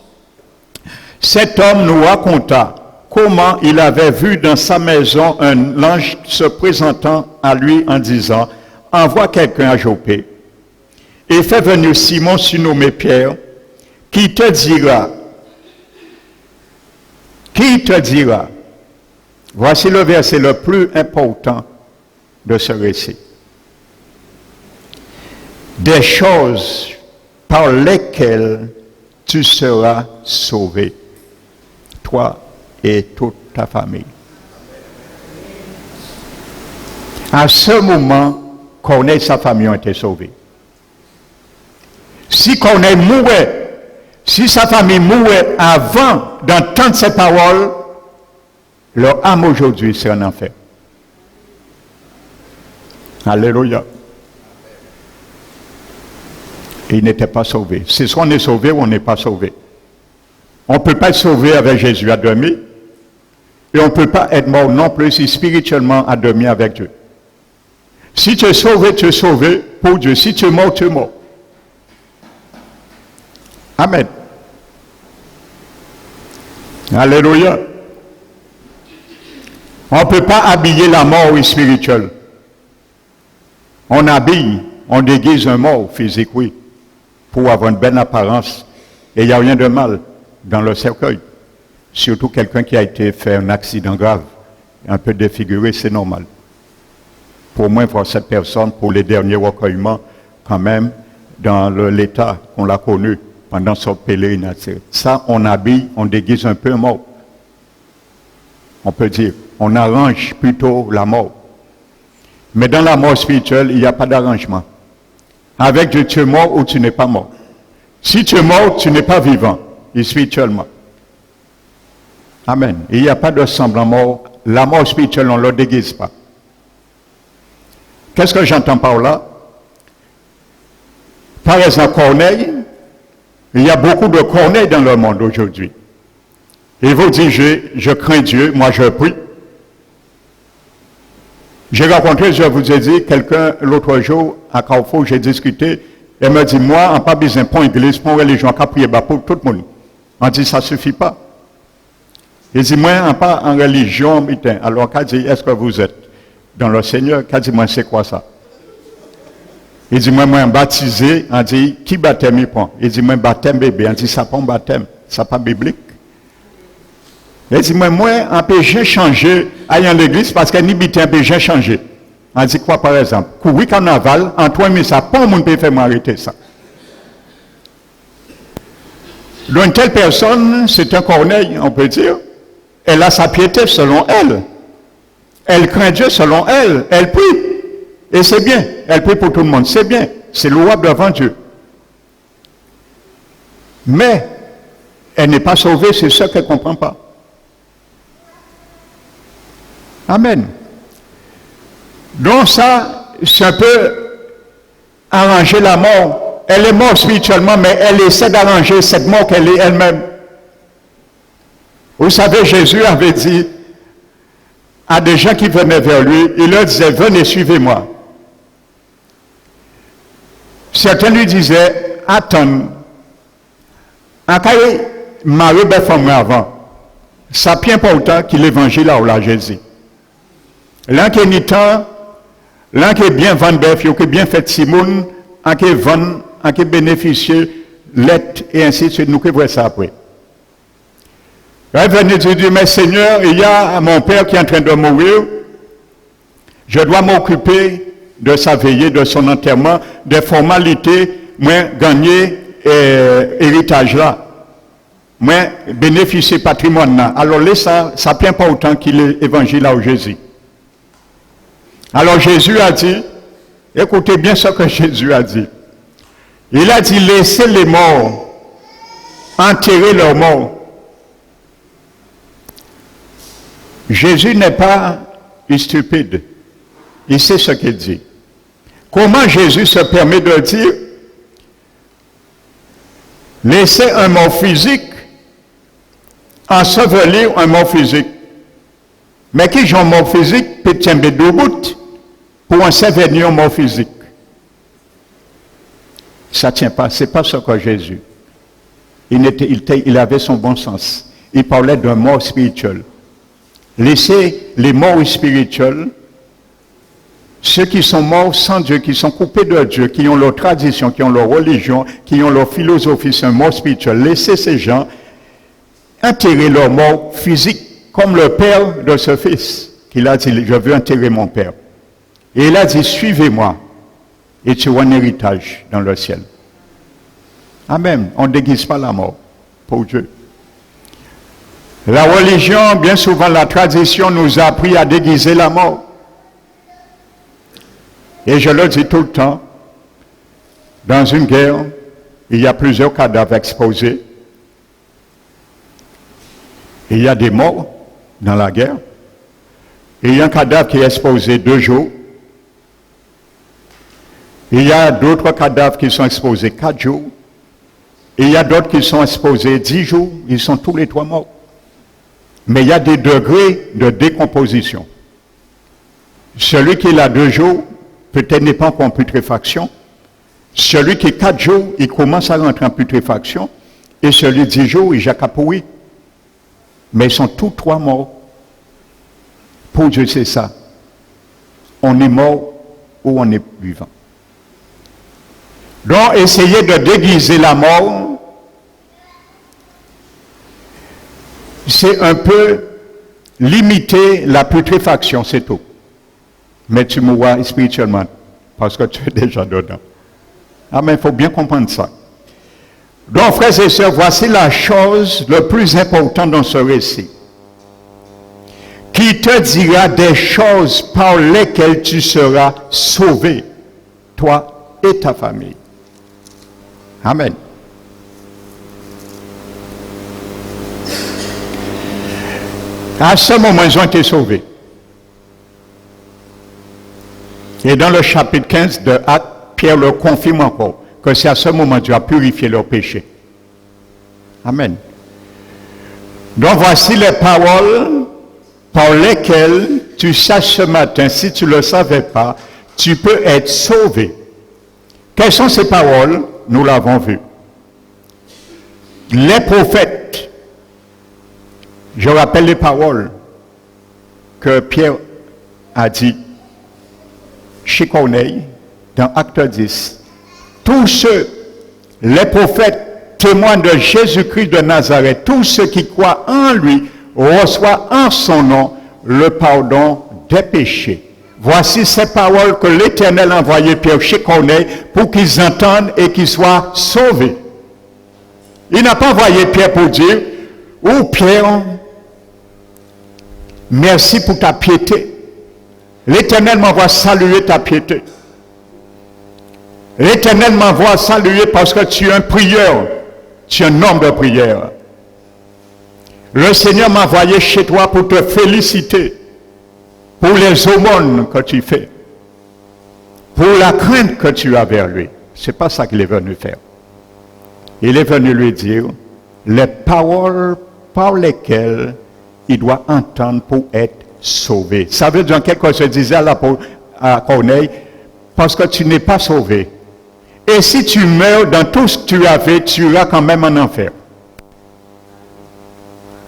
« Cet homme nous raconta comment il avait vu dans sa maison un ange se présentant à lui en disant, « Envoie quelqu'un à Joppé et fais venir Simon surnommé Pierre, qui te dira, voici le verset le plus important de ce récit, des choses par lesquelles tu seras sauvé, toi et toute ta famille. » À ce moment, Corneille et sa famille ont été sauvés. Si Corneille mourait, si sa famille mourait avant d'entendre ces paroles, leur âme aujourd'hui serait en enfer. Alléluia. Et ils n'étaient pas sauvés. C'est soit on est sauvé ou on n'est pas sauvé. On ne peut pas être sauvé avec Jésus à demi. Et on ne peut pas être mort non plus si spirituellement à demi avec Dieu. Si tu es sauvé pour Dieu. Si tu es mort, tu es mort. Amen. Alléluia. On ne peut pas habiller la mort spirituelle. On habille, on déguise un mort physique, oui, pour avoir une belle apparence. Et il n'y a rien de mal dans le cercueil. Surtout quelqu'un qui a été fait un accident grave, un peu défiguré, c'est normal. Pour moi, voir cette personne, pour les derniers recueillements, quand même, dans l'état qu'on l'a connu pendant son pèlerinage. Ça, on habille, on déguise un peu un mort. On peut dire, on arrange plutôt la mort. Mais dans la mort spirituelle, il n'y a pas d'arrangement. Avec Dieu, tu es mort ou tu n'es pas mort. Si tu es mort, tu n'es pas vivant, spirituellement. Amen. Il n'y a pas de semblant mort. La mort spirituelle, on ne le déguise pas. Qu'est-ce que j'entends par là? Par exemple, Corneille, il y a beaucoup de Corneilles dans le monde aujourd'hui. Et vous dites, je crains Dieu, moi je prie. J'ai rencontré, je vous ai dit, quelqu'un l'autre jour à Carrefour, j'ai discuté, elle me dit, moi, on n'a pas besoin pour l'église, pour religion, on prier pour tout le monde. On dit, ça ne suffit pas. Il dit, moi, on n'a pas en religion, alors qu'elle dit, est-ce que vous êtes dans le Seigneur? Qu'elle dit, moi, c'est quoi ça? Il dit, moi, baptisé, on dit, qui baptême il prend? Il dit, moi, baptême bébé, on dit, ça pas un baptême, ça pas biblique. Il dit, moi, un péché changé, ayant l'église, parce qu'un habité un péché changé. On dit quoi, par exemple? Courir carnaval, en 3 minutes, ça, pas un monde peut faire m'arrêter ça. Donc, une telle personne, c'est un Corneille, on peut dire. Elle a sa piété selon elle. Elle craint Dieu selon elle. Elle prie. Et c'est bien. Elle prie pour tout le monde. C'est bien. C'est louable devant Dieu. Mais, elle n'est pas sauvée, c'est ça qu'elle ne comprend pas. Amen. Donc ça, c'est un peu arranger la mort. Elle est morte spirituellement, mais elle essaie d'arranger cette mort qu'elle est elle-même. Vous savez, Jésus avait dit à des gens qui venaient vers lui, il leur disait, venez, suivez-moi. Certains lui disaient, attends, en cas où Marie femme avant, ça bien important qu'il l'évangile là où la Jésus. L'un qui est nitant, l'un qui est bien vendu bœuf, qui est bien fait Simone, un qui est vendu, un qui est bénéficié, l'être, et ainsi de suite, nous qui voyons ça après. Elle venait dire, mais Seigneur, il y a mon père qui est en train de mourir, je dois m'occuper de sa veillée, de son enterrement, des formalités, moi gagner héritage là, moi bénéficier patrimoine là. Alors là, ça ne prend pas autant qu'il est évangile là au Jésus. Alors Jésus a dit, écoutez bien ce que Jésus a dit. Il a dit, laissez les morts enterrer leurs morts. Jésus n'est pas stupide. Il sait ce qu'il dit. Comment Jésus se permet de dire, Laisser un mort physique, ensevelir un mort physique. Mais qui ont un mort physique peut tomber debout pour ensevelir un mort physique. Ça ne tient pas, ce n'est pas ce que Jésus. Il avait son bon sens. Il parlait d'un mort spirituel. Laissez les morts spirituels, ceux qui sont morts sans Dieu, qui sont coupés de Dieu, qui ont leur tradition, qui ont leur religion, qui ont leur philosophie, c'est un mort spirituel. Laissez ces gens enterrer leur mort physique, comme le père de ce fils, qu'il a dit, je veux enterrer mon père. Et il a dit, suivez-moi, et tu auras un héritage dans le ciel. Amen. On ne déguise pas la mort pour Dieu. La religion, bien souvent la tradition nous a appris à déguiser la mort. Et je le dis tout le temps, dans une guerre, il y a plusieurs cadavres exposés. Il y a des morts dans la guerre. Et il y a un cadavre qui est exposé 2 jours. Il y a d'autres cadavres qui sont exposés 4 jours. Et il y a d'autres qui sont exposés 10 jours. Ils sont tous les 3 morts. Mais il y a des degrés de décomposition. Celui qui est là 2 jours, peut-être n'est pas encore en putréfaction. Celui qui est 4 jours, il commence à rentrer en putréfaction. Et celui de 10 jours, il jacapouille. Mais ils sont tous 3 morts. Pour Dieu, c'est ça. On est mort ou on est vivant. Donc, essayer de déguiser la mort, c'est un peu limiter la putréfaction, c'est tout. Mais tu mourras spirituellement, parce que tu es déjà dedans. Ah, mais il faut bien comprendre ça. Donc, frères et sœurs, voici la chose le plus importante dans ce récit. Qui te dira des choses par lesquelles tu seras sauvé, toi et ta famille. Amen. À ce moment, ils ont été sauvés. Et dans le chapitre 15 de Actes, Pierre leur confirme encore que c'est à ce moment que Dieu a purifié leurs péchés. Amen. Donc voici les paroles par lesquelles tu saches ce matin, si tu ne le savais pas, tu peux être sauvé. Quelles sont ces paroles? Nous l'avons vu. Les prophètes, je rappelle les paroles que Pierre a dit chez Corneille, dans Acte 10. Tous ceux, les prophètes témoignent de Jésus-Christ de Nazareth, tous ceux qui croient en lui reçoivent en son nom le pardon des péchés. Voici ces paroles que l'Éternel a envoyées Pierre chez Corneille pour qu'ils entendent et qu'ils soient sauvés. Il n'a pas envoyé Pierre pour dire, oh Pierre, merci pour ta piété. L'Éternel m'envoie saluer ta piété. L'Éternel m'envoie saluer parce que tu es un prieur. Tu es un homme de prière. Le Seigneur m'a envoyé chez toi pour te féliciter pour les aumônes que tu fais, pour la crainte que tu as vers lui. Ce n'est pas ça qu'il est venu faire. Il est venu lui dire les paroles par lesquelles il doit entendre pour être sauvé. Ça veut dire quelque chose, je disais à Corneille, parce que tu n'es pas sauvé. Et si tu meurs dans tout ce que tu avais, tu iras quand même en enfer.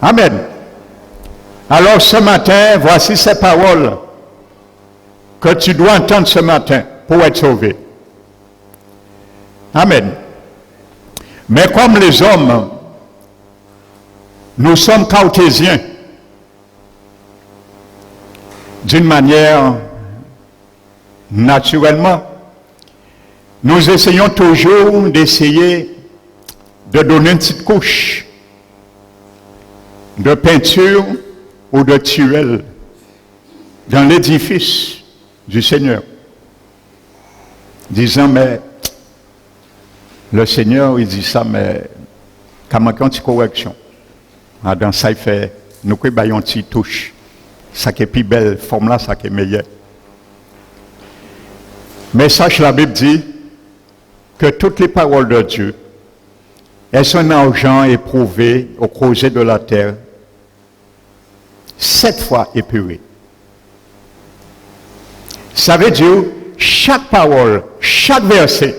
Amen. Alors ce matin, voici ces paroles que tu dois entendre ce matin pour être sauvé. Amen. Mais comme les hommes, nous sommes cartésiens. D'une manière naturellement, nous essayons toujours d'essayer de donner une petite couche de peinture ou de tuile dans l'édifice du Seigneur, disant, mais le Seigneur, il dit ça, mais quand il y a une petite correction, dans ça, il fait, nous avons une petite touche. Ça qui est plus belle, forme là, ça qui est meilleur. Mais sache, la Bible dit que toutes les paroles de Dieu, Est-ce un argent éprouvé au creuset de la terre, 7 fois épuré? Ça veut dire, chaque parole, chaque verset,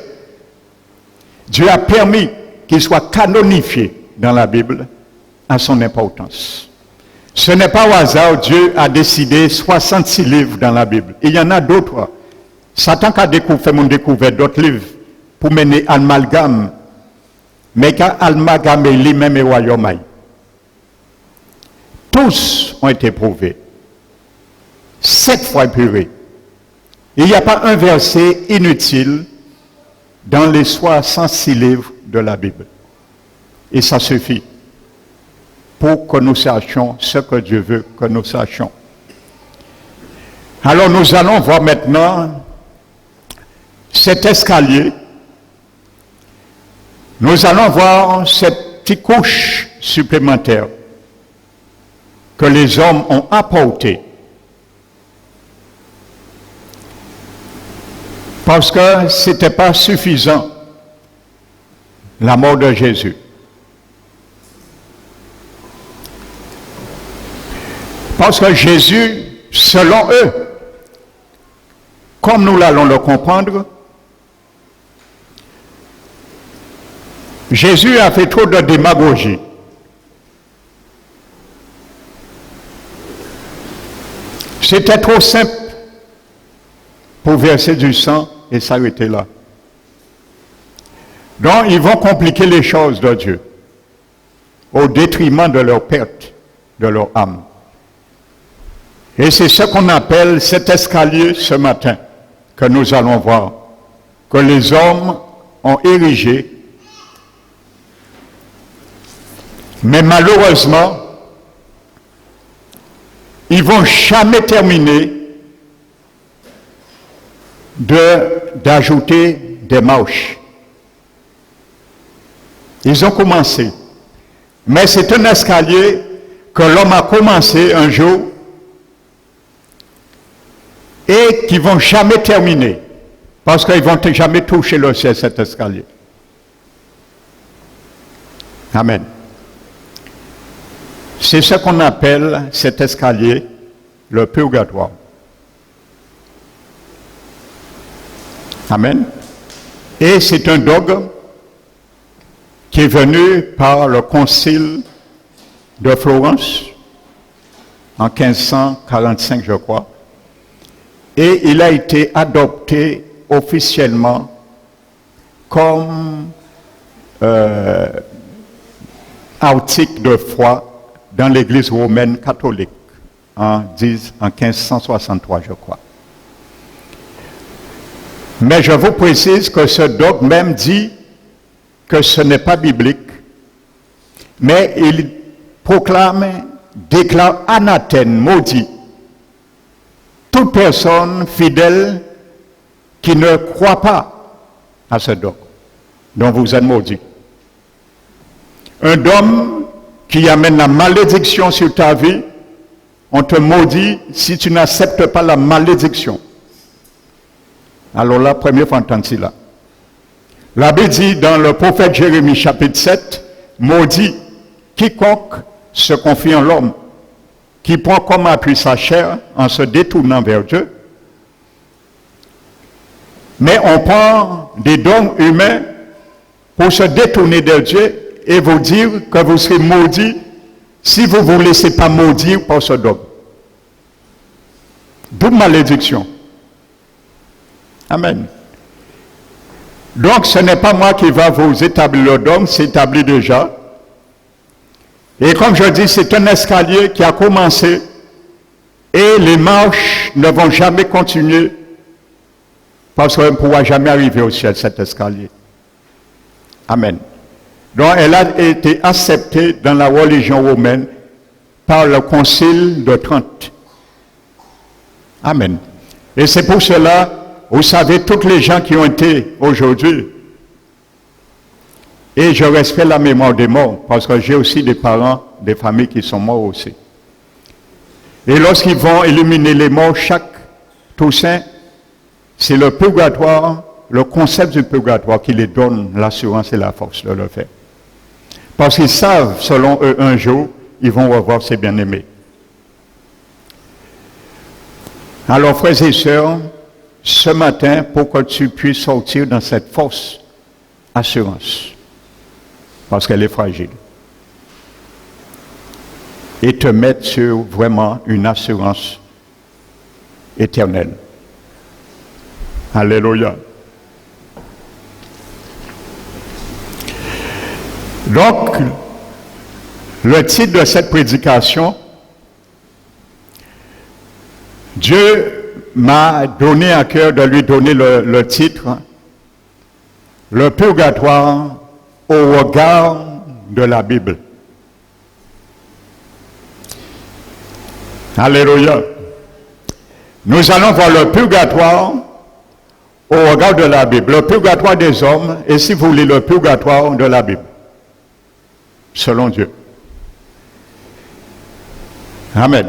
Dieu a permis qu'il soit canonifié dans la Bible à son importance. Ce n'est pas au hasard, Dieu a décidé 66 livres dans la Bible. Il y en a d'autres. Satan a découvert d'autres livres pour mener amalgame, mais qu'a amalgamé lui-même et royaume. Tous ont été prouvés. 7 fois épurés. Il n'y a pas un verset inutile dans les 66 livres de la Bible. Et ça suffit pour que nous sachions ce que Dieu veut que nous sachions. Alors nous allons voir maintenant cet escalier. Nous allons voir cette petite couche supplémentaire que les hommes ont apportée. Parce que ce n'était pas suffisant, la mort de Jésus. Parce que Jésus, selon eux, comme nous l'allons le comprendre, Jésus a fait trop de démagogie. C'était trop simple pour verser du sang et s'arrêter là. Donc, ils vont compliquer les choses de Dieu au détriment de leur perte, de leur âme. Et c'est ce qu'on appelle cet escalier ce matin que nous allons voir, que les hommes ont érigé. Mais malheureusement, ils ne vont jamais terminer d'ajouter des marches. Ils ont commencé. Mais c'est un escalier que l'homme a commencé un jour et qui ne vont jamais terminer. Parce qu'ils ne vont jamais toucher le ciel, cet escalier. Amen. C'est ce qu'on appelle cet escalier, le purgatoire. Amen. Et c'est un dogme qui est venu par le concile de Florence en 1545, je crois. Et il a été adopté officiellement comme article de foi dans l'Église romaine catholique en 1563, je crois. Mais je vous précise que ce dogme même dit que ce n'est pas biblique, mais il déclare anathème, maudit, toute personne fidèle qui ne croit pas à ce dogme, dont vous êtes maudit. Un dogme qui amène la malédiction sur ta vie, on te maudit si tu n'acceptes pas la malédiction. Alors là, première fois entendre cela. La Bible dit dans le prophète Jérémie chapitre 7, maudit quiconque se confie en l'homme, qui prend comme appui sa chair en se détournant vers Dieu. Mais on prend des dons humains pour se détourner de Dieu et vous dire que vous serez maudit si vous ne vous laissez pas maudire par ce dogme. D'où malédiction. Amen. Donc ce n'est pas moi qui va vous établir le dogme, c'est établi déjà. Et comme je dis, c'est un escalier qui a commencé et les marches ne vont jamais continuer parce qu'on ne pourra jamais arriver au ciel, cet escalier. Amen. Donc elle a été acceptée dans la religion romaine par le concile de Trente. Amen. Et c'est pour cela, vous savez, toutes les gens qui ont été aujourd'hui, et je respecte la mémoire des morts, parce que j'ai aussi des parents, des familles qui sont morts aussi. Et lorsqu'ils vont éliminer les morts chaque Toussaint, c'est le purgatoire, le concept du purgatoire qui les donne l'assurance et la force de le faire. Parce qu'ils savent, selon eux, un jour, ils vont revoir ces bien-aimés. Alors, frères et sœurs, ce matin, pour que tu puisses sortir dans cette fausse assurance, parce qu'elle est fragile, et te mettre sur vraiment une assurance éternelle. Alléluia. Donc, le titre de cette prédication, Dieu m'a donné à cœur de lui donner le titre, le purgatoire au regard de la Bible. Alléluia. Nous allons voir le purgatoire au regard de la Bible. Le purgatoire des hommes, et si vous voulez, le purgatoire de la Bible. Selon Dieu. Amen.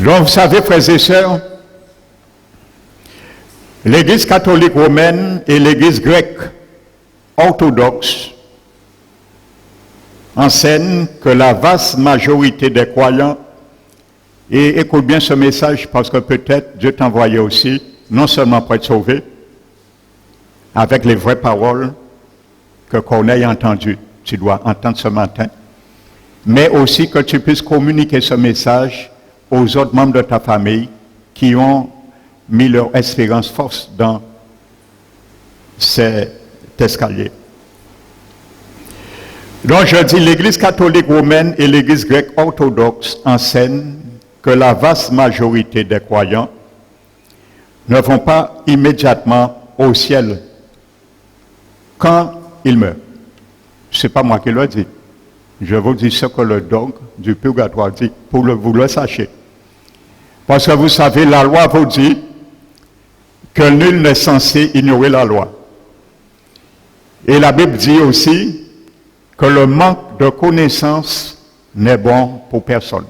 Donc, vous savez, frères et sœurs, l'Église catholique romaine et l'Église grecque orthodoxe enseignent que la vaste majorité des croyants, et écoute bien ce message parce que peut-être Dieu t'envoyait aussi, non seulement pour être sauvé, avec les vraies paroles que Corneille a entendues, tu dois entendre ce matin, mais aussi que tu puisses communiquer ce message aux autres membres de ta famille qui ont mis leur espérance force dans cet escalier. Donc je dis, l'Église catholique romaine et l'Église grecque orthodoxe enseignent que la vaste majorité des croyants ne vont pas immédiatement au ciel quand ils meurent. Ce n'est pas moi qui le dis. Je vous dis ce que le dogme du purgatoire dit, pour que vous le sachiez. Parce que vous savez, la loi vous dit que nul n'est censé ignorer la loi. Et la Bible dit aussi que le manque de connaissance n'est bon pour personne.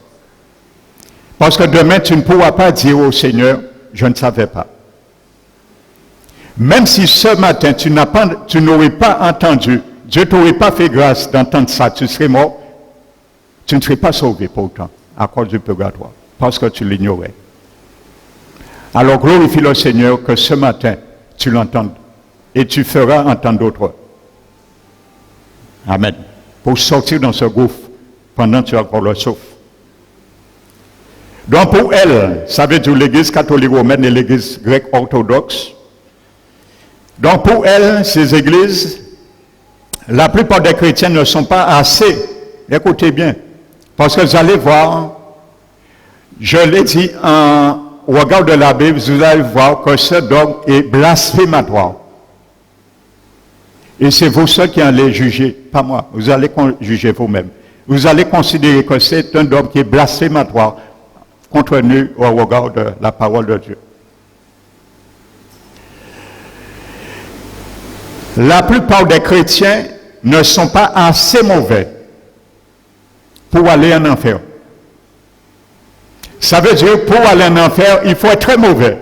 Parce que demain, tu ne pourras pas dire au Seigneur, je ne savais pas. Même si ce matin, tu n'aurais pas entendu, Dieu ne t'aurait pas fait grâce d'entendre ça, tu serais mort, tu ne serais pas sauvé pourtant, à cause du purgatoire, parce que tu l'ignorais. Alors glorifie le Seigneur que ce matin, tu l'entendes, et tu feras entendre d'autres. Amen. Pour sortir dans ce gouffre, pendant que tu as encore le souffle. Donc pour elle, ça veut dire l'Église catholique romaine et l'Église grecque orthodoxe. Donc pour elle, ces églises, la plupart des chrétiens ne sont pas assez, écoutez bien, parce que vous allez voir, je l'ai dit en regard de la Bible, vous allez voir que ce dogme est blasphématoire. Et c'est vous seuls qui allez juger, pas moi, vous allez juger vous-même. Vous allez considérer que c'est un dogme qui est blasphématoire contre nous au regard de la parole de Dieu. La plupart des chrétiens ne sont pas assez mauvais pour aller en enfer. Ça veut dire, pour aller en enfer, il faut être très mauvais.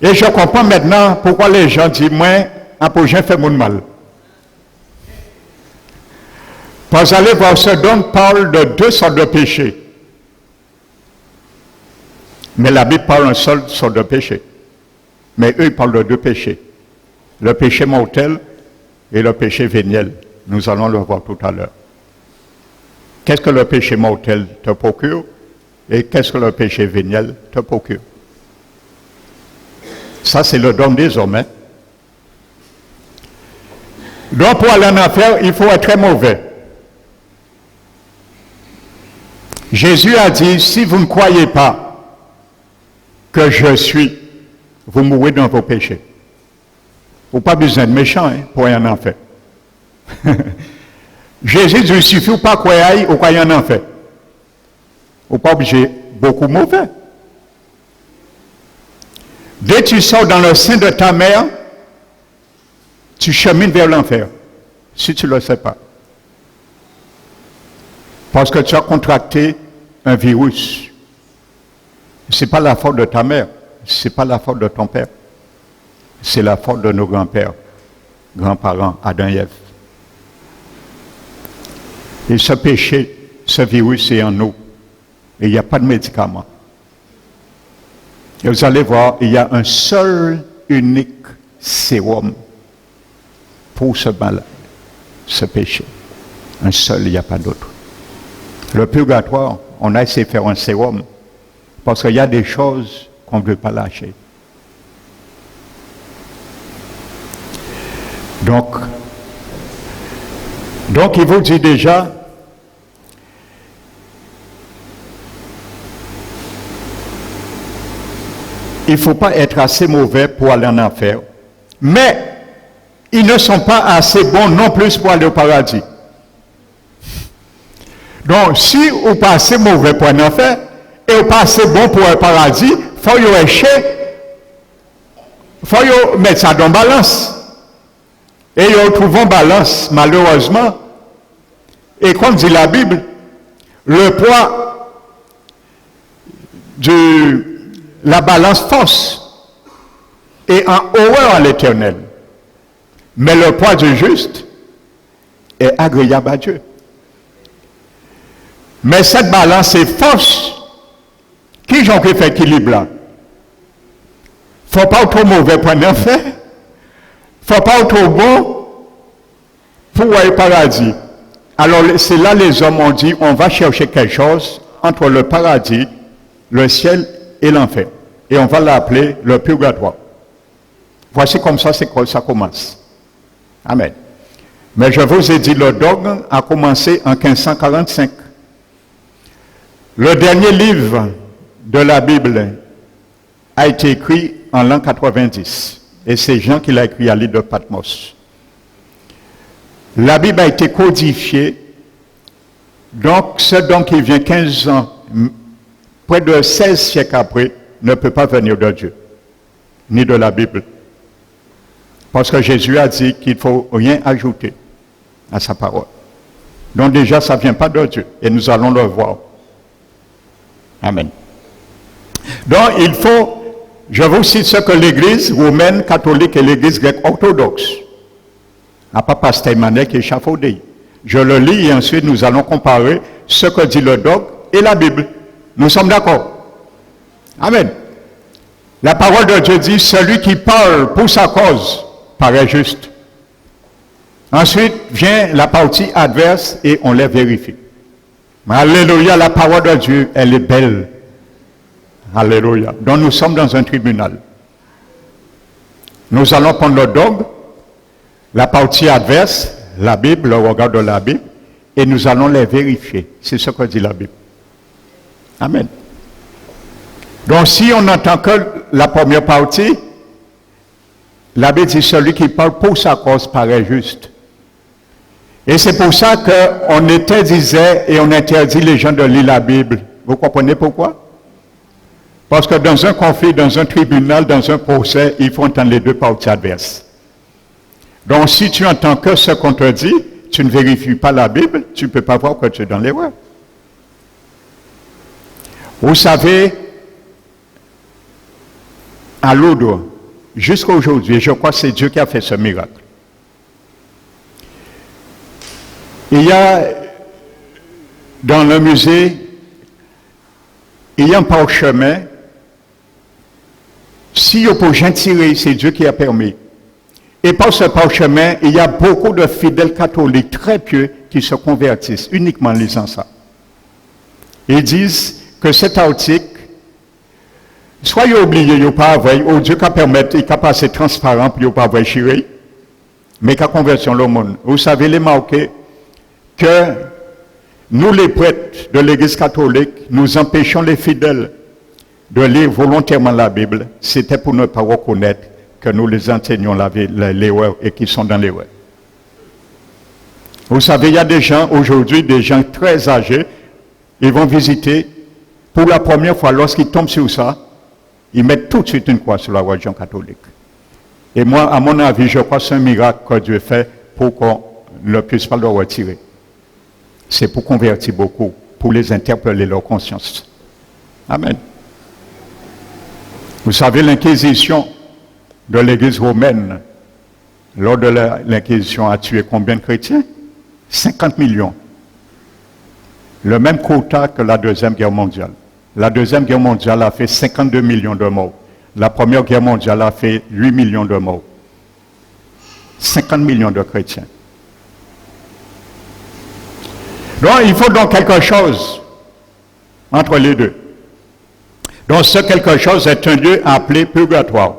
Et je comprends maintenant pourquoi les gens disent, moi, un projet fait mon mal. Parce que vous allez voir, ce dogme parle de deux sortes de péchés. Mais la Bible parle d'une seule sorte de péché. Mais eux, ils parlent de deux péchés. Le péché mortel et le péché véniel. Nous allons le voir tout à l'heure. Qu'est-ce que le péché mortel te procure et qu'est-ce que le péché véniel te procure? Ça, c'est le dogme des hommes. Hein? Donc, pour aller en enfer, il faut être très mauvais. Jésus a dit, si vous ne croyez pas que je suis, vous mourrez dans vos péchés. Vous n'avez pas besoin de méchant hein, pour aller en enfer. Jésus dit, il suffit de pas croire ou croire en enfer. Vous n'êtes pas obligé, beaucoup mauvais. Dès que tu sors dans le sein de ta mère, tu chemines vers l'enfer, si tu ne le sais pas. Parce que tu as contracté un virus. Ce n'est pas la faute de ta mère, ce n'est pas la faute de ton père. C'est la faute de nos grands-pères, grands-parents, Adam et Ève. Et ce péché, ce virus est en nous. Et il n'y a pas de médicament. Et vous allez voir, il y a un seul, unique sérum pour ce mal, ce péché. Un seul, il n'y a pas d'autre. Le purgatoire, on a essayé de faire un sérum parce qu'il y a des choses qu'on ne veut pas lâcher. Donc, il vous dit déjà, il ne faut pas être assez mauvais pour aller en enfer, mais ils ne sont pas assez bons non plus pour aller au paradis. Donc, si vous n'êtes pas assez mauvais pour aller en enfer, et vous n'êtes pas assez bon pour le paradis, il faut mettre ça dans balance. Et ils trouvent en balance, malheureusement. Et comme dit la Bible, le poids de la balance fausse est en horreur à l'Éternel. Mais le poids du juste est agréable à Dieu. Mais cette balance est fausse. Qui j'en fait équilibre là? Il ne faut pas être trop mauvais pour en faire. Il ne faut pas être trop bon pour aller au paradis. Alors c'est là les hommes ont dit, on va chercher quelque chose entre le paradis, le ciel et l'enfer. Et on va l'appeler le purgatoire. Voici comme ça, ça commence. Amen. Mais je vous ai dit, le dogme a commencé en 1545. Le dernier livre de la Bible a été écrit en l'an 90. Et c'est Jean qui l'a écrit à l'île de Patmos. La Bible a été codifiée. Donc, ce don qui vient 15 ans, près de 16 siècles après, ne peut pas venir de Dieu, ni de la Bible. Parce que Jésus a dit qu'il ne faut rien ajouter à sa parole. Donc déjà, ça ne vient pas de Dieu. Et nous allons le voir. Amen. Donc, il faut, je vous cite ce que l'Église romaine catholique et l'Église grecque orthodoxe, à pas pasteur Emmanuel qui est échafaudé. Je le lis et ensuite nous allons comparer ce que dit le dogme et la Bible. Nous sommes d'accord. Amen. La parole de Dieu dit, celui qui parle pour sa cause paraît juste. Ensuite vient la partie adverse et on les vérifie. Alléluia, la parole de Dieu, elle est belle. Alléluia. Donc nous sommes dans un tribunal. Nous allons prendre le dogme, la partie adverse, la Bible, le regard de la Bible, et nous allons les vérifier. C'est ce que dit la Bible. Amen. Donc si on n'entend que la première partie, la Bible dit celui qui parle pour sa cause paraît juste. Et c'est pour ça qu'on interdisait et on interdit les gens de lire la Bible. Vous comprenez pourquoi? Parce que dans un conflit, dans un tribunal, dans un procès, il faut entendre les deux parties adverses. Donc si tu entends que ce qu'on te dit, tu ne vérifies pas la Bible, tu ne peux pas voir que tu es dans l'erreur. Vous savez, à Lourdes, jusqu'à aujourd'hui, je crois que c'est Dieu qui a fait ce miracle. Il y a dans le musée, il y a un parchemin. Si on peut tirer, c'est Dieu qui a permis. Et par ce parchemin, il y a beaucoup de fidèles catholiques très pieux qui se convertissent uniquement en lisant ça. Ils disent que cet article, soyez oubliés, il n'y a pas à voir, Dieu qui a permis, il a passé transparent, puis il n'y a pas à voir chirer, mais qui a conversion le monde. Vous savez, les marqués, que nous, les prêtres de l'Église catholique, nous empêchons les fidèles de lire volontairement la Bible. C'était pour ne pas reconnaître que nous les enseignons l'erreur et qu'ils sont dans l'erreur. Vous savez, il y a des gens aujourd'hui, des gens très âgés, ils vont visiter, pour la première fois, lorsqu'ils tombent sur ça, ils mettent tout de suite une croix sur la religion catholique. Et moi, à mon avis, je crois que c'est un miracle que Dieu fait pour qu'on ne puisse pas le retirer. C'est pour convertir beaucoup, pour les interpeller leur conscience. Amen. Vous savez, l'Inquisition de l'Église romaine, lors de l'Inquisition, a tué combien de chrétiens? 50 millions. Le même quota que la Deuxième Guerre mondiale. La Deuxième Guerre mondiale a fait 52 millions de morts. La Première Guerre mondiale a fait 8 millions de morts. 50 millions de chrétiens. Donc, il faut donc quelque chose entre les deux. Donc, ce quelque chose est un lieu appelé purgatoire,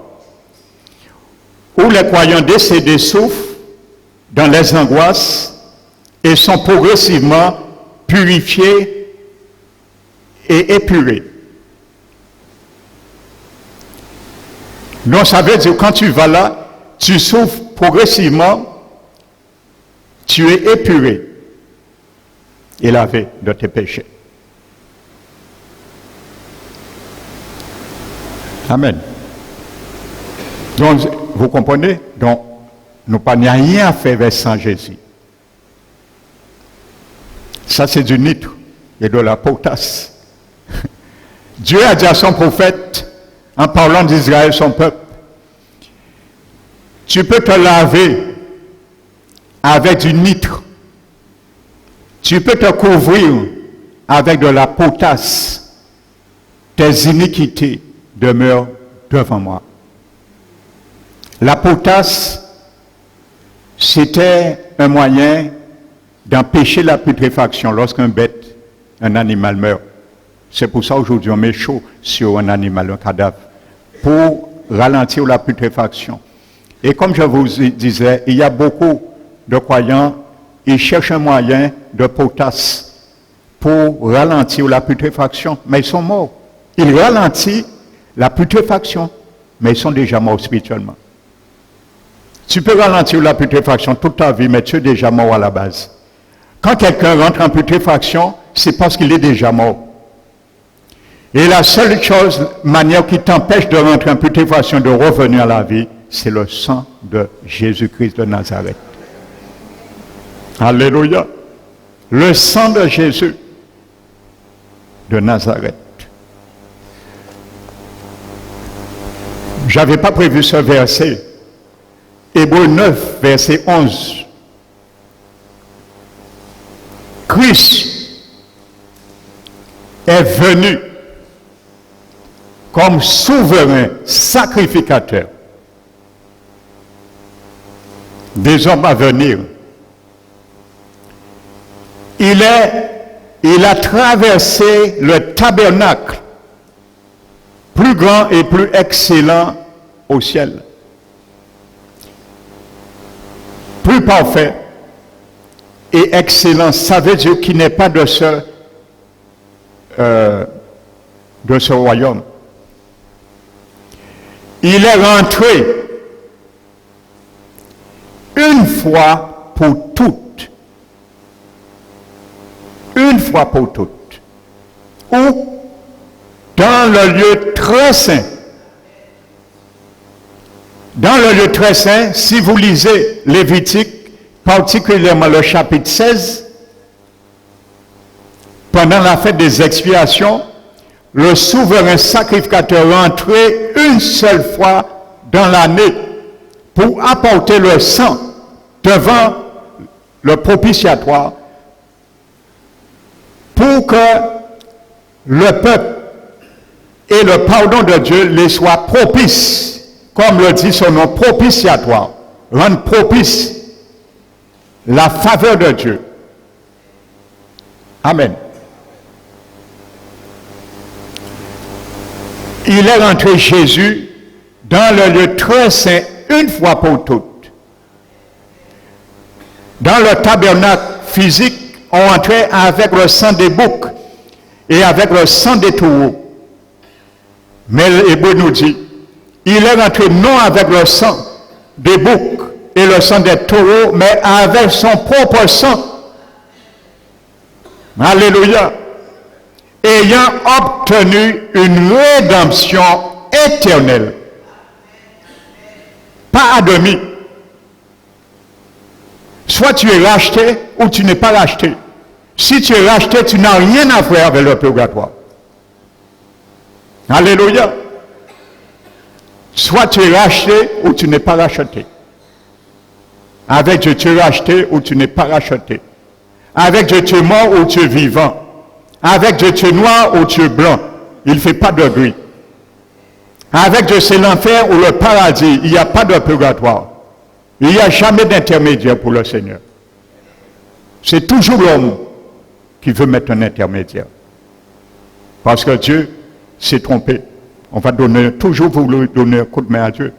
où les croyants décédés souffrent dans les angoisses et sont progressivement purifiés et épurés. Donc, ça veut dire que quand tu vas là, tu souffres progressivement, tu es épuré et lavé de tes péchés. Amen. Donc, vous comprenez? Donc, nous n'avons rien à faire sans Jésus. Ça, c'est du nitre et de la potasse. Dieu a dit à son prophète, en parlant d'Israël, son peuple, tu peux te laver avec du nitre. Tu peux te couvrir avec de la potasse. Tes iniquités demeurent devant moi. La potasse, c'était un moyen d'empêcher la putréfaction lorsqu'un bête, un animal meurt. C'est pour ça aujourd'hui on met chaud sur un animal, un cadavre, pour ralentir la putréfaction. Et comme je vous disais, il y a beaucoup de croyants, ils cherchent un moyen de potasse pour ralentir la putréfaction, mais ils sont morts. Ils ralentissent la putréfaction, mais ils sont déjà morts spirituellement. Tu peux ralentir la putréfaction toute ta vie, mais tu es déjà mort à la base. Quand quelqu'un rentre en putréfaction, c'est parce qu'il est déjà mort. Et la seule manière qui t'empêche de rentrer en putréfaction, de revenir à la vie, c'est le sang de Jésus-Christ de Nazareth. Alléluia. Le sang de Jésus de Nazareth. Je n'avais pas prévu ce verset. Hébreux 9, verset 11. Christ est venu comme souverain sacrificateur des hommes à venir. Il a traversé le tabernacle, plus grand et plus excellent au ciel, plus parfait et excellent. Ça veut dire qu'il n'est pas de ce royaume. Il est rentré une fois pour toutes. Une fois pour toutes. Ou dans le lieu très saint. Dans le lieu très saint, si vous lisez Lévitique, particulièrement le chapitre 16, pendant la fête des expiations, le souverain sacrificateur rentrait une seule fois dans l'année pour apporter le sang devant le propitiatoire pour que le peuple et le pardon de Dieu les soient propices, comme le dit son nom, propitiatoire, rendre propice la faveur de Dieu. Amen. Il est rentré Jésus dans le lieu très saint une fois pour toutes. Dans le tabernacle physique, on entrait avec le sang des boucs et avec le sang des taureaux. Mais l'Hébreu nous dit, il est rentré non avec le sang des boucs et le sang des taureaux, mais avec son propre sang. Alléluia. Ayant obtenu une rédemption éternelle. Pas à demi. Soit tu es racheté ou tu n'es pas racheté. Si tu es racheté, tu n'as rien à faire avec le purgatoire. Alléluia. Soit tu es racheté ou tu n'es pas racheté. Avec Dieu, tu es racheté ou tu n'es pas racheté. Avec Dieu, tu es mort ou tu es vivant. Avec Dieu, tu es noir ou tu es blanc. Il ne fait pas de gris. Avec Dieu, c'est l'enfer ou le paradis. Il n'y a pas de purgatoire. Il n'y a jamais d'intermédiaire pour le Seigneur. C'est toujours l'homme qui veut mettre un intermédiaire. Parce que Dieu s'est trompé. On va toujours vouloir donner un coup de main à Dieu.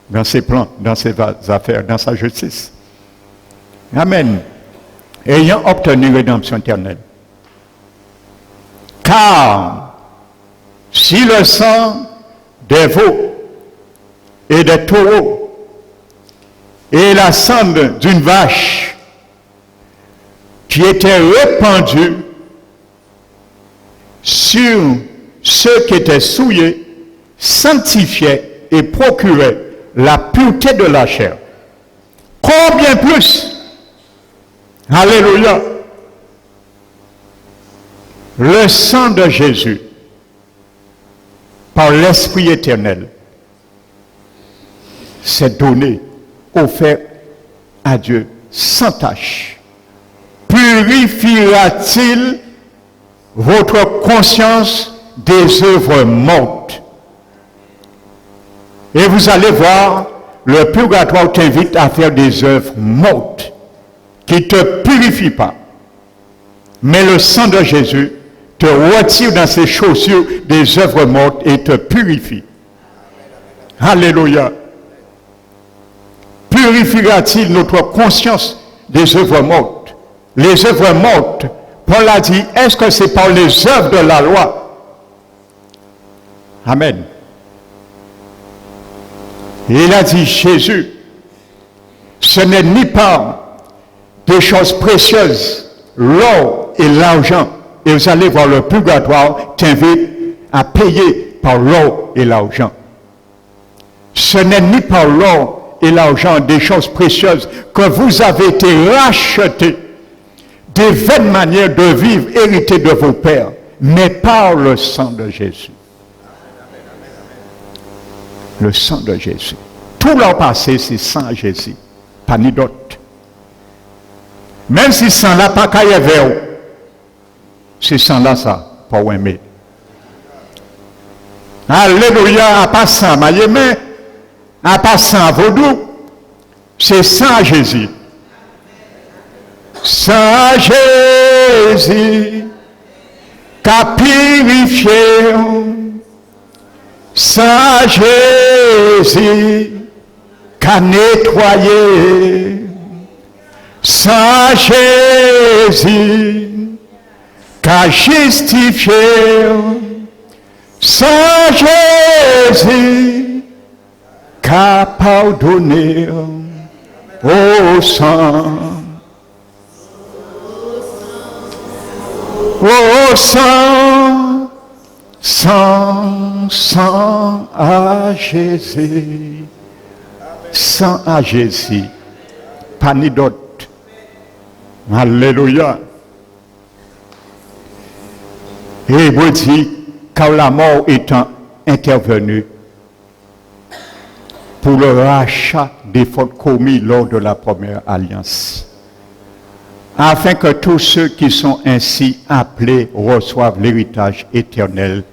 Dans ses plans, dans ses affaires, dans sa justice. Amen. Ayant obtenu rédemption éternelle. Car si le sang des veaux et des taureaux et la cendre d'une vache qui était répandue sur ceux qui étaient souillés sanctifiait et procurait la pureté de la chair. Combien plus? Alléluia. Le sang de Jésus, par l'Esprit éternel, s'est donné, offert à Dieu sans tâche. Purifiera-t-il votre conscience des œuvres mortes? Et vous allez voir, le purgatoire t'invite à faire des œuvres mortes qui ne te purifient pas. Mais le sang de Jésus te retire dans ses chaussures des œuvres mortes et te purifie. Alléluia. Purifiera-t-il notre conscience des œuvres mortes? Les œuvres mortes, Paul a dit, est-ce que c'est par les œuvres de la loi? Amen. Et il a dit, Jésus, ce n'est ni par des choses précieuses, l'or et l'argent. Et vous allez voir, le purgatoire t'invite à payer par l'or et l'argent. Ce n'est ni par l'or et l'argent, des choses précieuses, que vous avez été rachetés des vaines manières de vivre héritées de vos pères, mais par le sang de Jésus. Le sang de Jésus. Tout leur passé, c'est sang à Jésus, pas ni d'autre. Même si sang là pas qu'à y avoir, c'est sang là ça, pas aimer. Alléluia, à pas sang, mais à pas sang vaudou, c'est sang à Jésus. Sang à Jésus, qu'a purifié. Saint Jésus, qu'a nettoyé. Saint Jésus, qu'a justifié. Saint Jésus, qu'a pardonné. Ô sang, ô sang, sang à Jésus, sang à Jésus, pas ni d'autre. Alléluia. Et vous dit, car la mort étant intervenue pour le rachat des fautes commises lors de la première alliance, afin que tous ceux qui sont ainsi appelés reçoivent l'héritage éternel.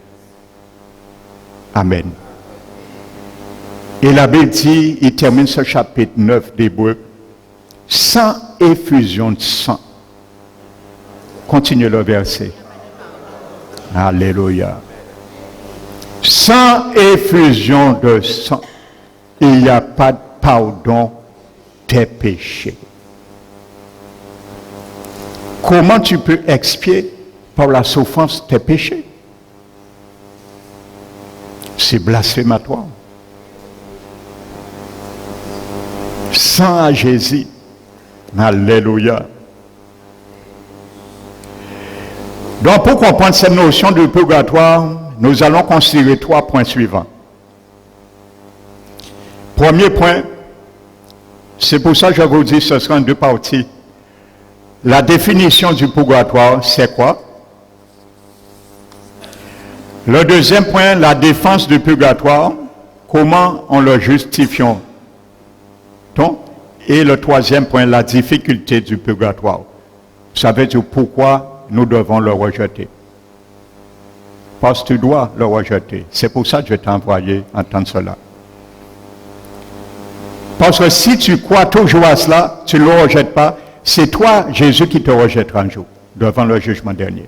Amen. Et la Bible dit, il termine ce chapitre 9 d'Hébreux, sans effusion de sang. Continuez le verset. Alléluia. Sans effusion de sang, il n'y a pas de pardon des péchés. Comment tu peux expier par la souffrance tes péchés? C'est blasphématoire. Sang à Jésus. Alléluia. Donc, pour comprendre cette notion de purgatoire, nous allons considérer 3 points suivants. Premier point, c'est pour ça que je vous dis, ce sera en 2 parties. La définition du purgatoire, c'est quoi? Le deuxième point, la défense du purgatoire. comment on le justifie? Et le troisième point, la difficulté du purgatoire. Ça veut dire pourquoi nous devons le rejeter. Parce que tu dois le rejeter. C'est pour ça que je t'ai envoyé entendre cela. Parce que si tu crois toujours à cela, tu ne le rejettes pas, c'est toi, Jésus, qui te rejettera un jour, devant le jugement dernier.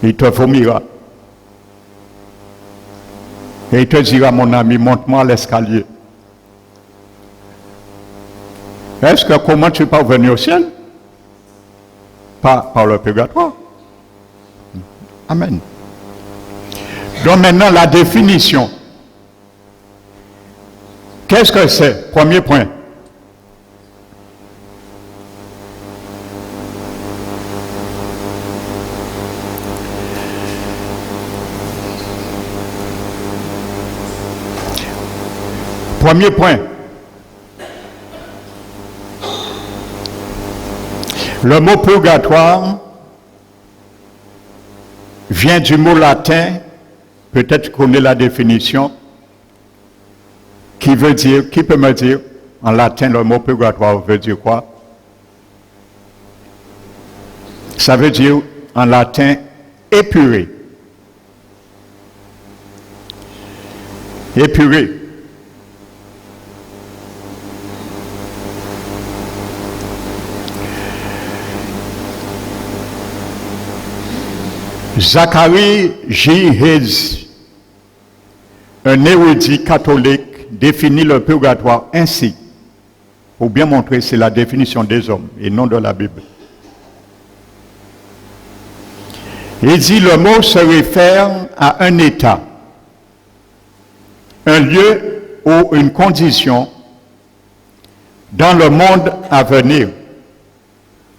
Il te vomira. Et il te dira, mon ami, monte-moi l'escalier. Est-ce que comment tu peux venir au ciel? Pas par le purgatoire. Amen. Donc maintenant, la définition. Qu'est-ce que c'est? Premier point. Premier point. Le mot purgatoire vient du mot latin, peut-être qu'on connaît la définition, qui peut me dire, en latin, le mot purgatoire veut dire quoi? Ça veut dire, en latin, épuré. Épuré. Zacharie J. Hayes, un érudit catholique, définit le purgatoire ainsi, pour bien montrer c'est la définition des hommes et non de la Bible. Il dit le mot se réfère à un état, un lieu ou une condition dans le monde à venir,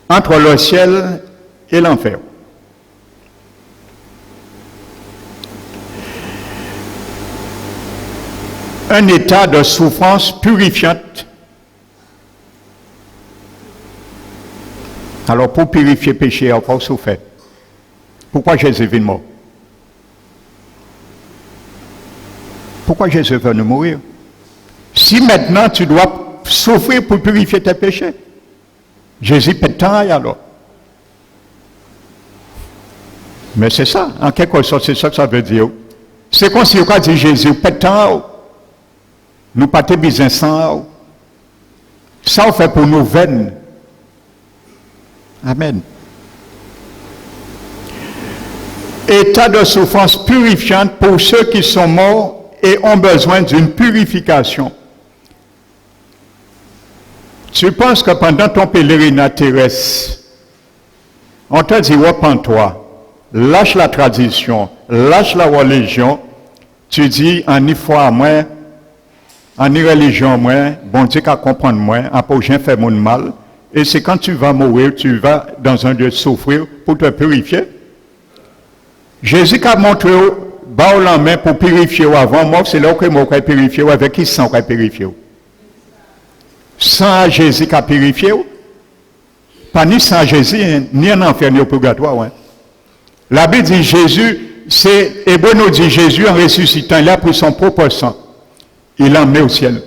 entre le ciel et l'enfer. Un état de souffrance purifiante. Alors, pour purifier le péché, il faut souffrir. Pourquoi Jésus est mort? Pourquoi Jésus est venu mourir? Si maintenant tu dois souffrir pour purifier tes péchés, Jésus pète temps alors. Mais c'est ça, en quelque sorte, c'est ça que ça veut dire. C'est comme si on dit Jésus pète temps. Nous pas te besoin sans. Ça on fait pour nos veines. Amen. État de souffrance purifiante pour ceux qui sont morts et ont besoin d'une purification. Tu penses que pendant ton pèlerinage terrestre, on t'a dit repens-toi, lâche la tradition, lâche la religion, tu dis en y foi à moi, en y religion moi, bon Dieu qu'à comprendre moi, en prochain fait mon mal, et c'est quand tu vas mourir, tu vas dans un lieu de souffrir pour te purifier. Jésus a montré bas la main pour purifier avant mort, c'est là que moi vais purifier, avec qui sang vais purifier. Sans Jésus qui a purifié, pas ni sans Jésus, ni en enfer, ni au purgatoire. Hein. La Bible dit Jésus, c'est Hébreu nous dit Jésus en ressuscitant, il a pris son propre sang. Il l'a mis au ciel.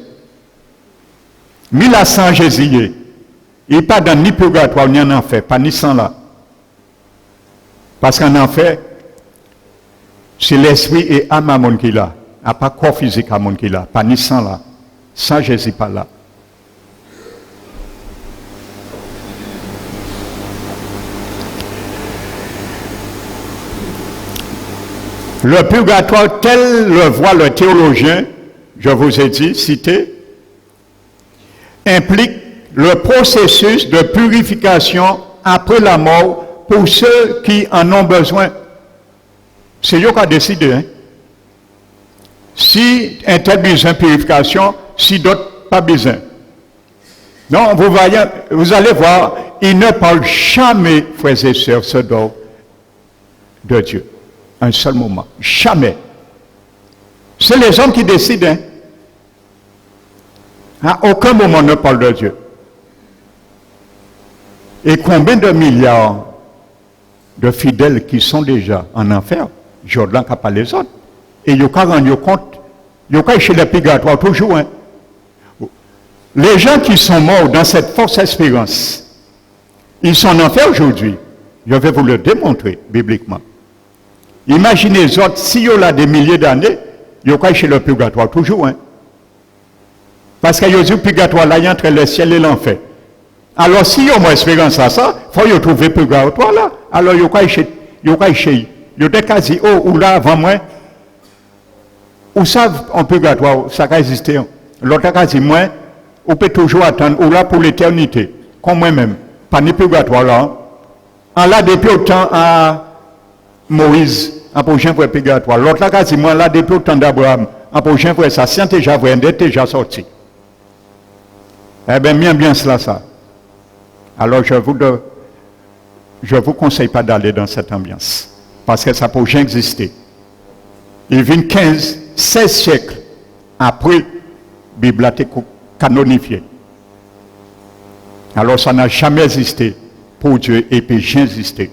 Mais la sang Jésus, il n'est pas dans ni purgatoire, ni en enfer, pas ni sang là. Parce qu'en enfer, c'est l'esprit et âme à mon qui là, à pas corps physique à mon qui là, pas ni sang là. Sans Jésus pas là. Le purgatoire, tel le voit le théologien, je vous ai dit, cité, implique le processus de purification après la mort pour ceux qui en ont besoin. C'est eux qui ont décidé. Hein? Si un tel besoin de purification, si d'autres pas besoin. Non, vous allez voir, il ne parle jamais, frères et sœurs, ce don de Dieu. Un seul moment. Jamais. C'est les hommes qui décident. Hein? À aucun moment ne parle de Dieu. Et combien de milliards de fidèles qui sont déjà en enfer, Jordan n'a pas les autres. Et ils ont rendu compte Ils ont chez le purgatoire toujours. Hein. Les gens qui sont morts dans cette fausse espérance, ils sont en enfer aujourd'hui. Je vais vous le démontrer bibliquement. Imaginez les autres, si ils ont là des milliers d'années, ils ont chez le purgatoire toujours. Hein. Parce qu'il y a du purgatoire là, entre le ciel et l'enfer. Alors, si ils ont moins espérance à ça, il faut trouver le purgatoire là. Alors, ils ont chez ils ont quasi, oh, ou là, avant moi, ou ça, en purgatoire, ça va exister. L'autre quasi moins, on peut toujours attendre, ou là pour l'éternité, comme moi-même, pas ni purgatoire là. En là, depuis autant à Moïse, en prochain fois purgatoire. L'autre là, quasi moins, là, depuis autant d'Abraham, en prochain fois, ça, c'est déjà vrai, déjà sorti. Eh bien, bien cela, ça. Alors, je vous conseille pas d'aller dans cette ambiance, parce que ça peut jamais exister. Il vient 16 siècles après, la Bible a été canonifiée. Alors, ça n'a jamais existé pour Dieu et puis jamais existé.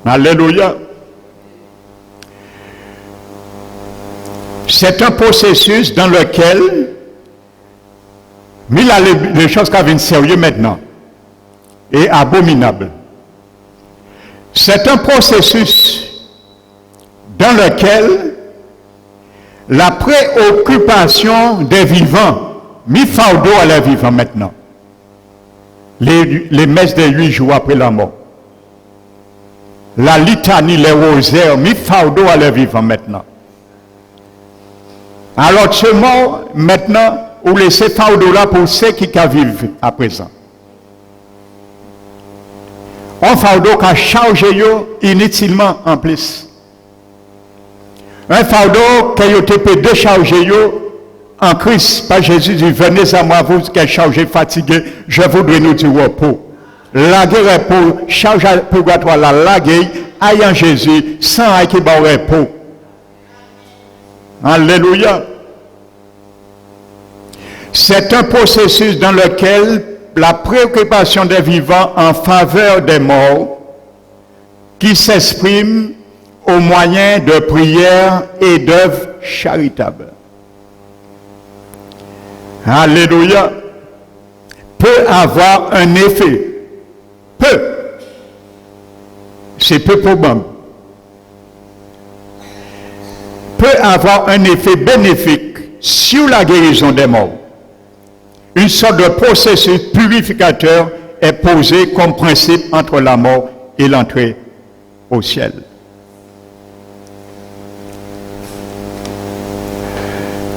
Alléluia. C'est un processus dans lequel, mais là, les choses qui viennent sérieux maintenant, et abominable. C'est un processus dans lequel la préoccupation des vivants, mis fardeau à les vivants maintenant, les messes des 8 jours après la mort, la litanie, les rosaires, mis fardeau à les vivants maintenant. Alors ce mort maintenant, ou laisser fardeau là pour ceux qui vivent à présent. Un fardeau qui a chargé inutilement en plus. Un fardeau qui a été déchargé en Christ. Par Jésus dit, venez à moi, vous qui êtes chargés, fatigués, je voudrais nous du repos. La guerre repos, charge purgatoire, la guerre, aille en Jésus, sans aille qui bat repos. Alléluia. C'est un processus dans lequel la préoccupation des vivants en faveur des morts qui s'exprime au moyen de prières et d'œuvres charitables. Alléluia. Peut avoir un effet. C'est peu probable. Peut avoir un effet bénéfique sur la guérison des morts. Une sorte de processus purificateur est posé comme principe entre la mort et l'entrée au ciel.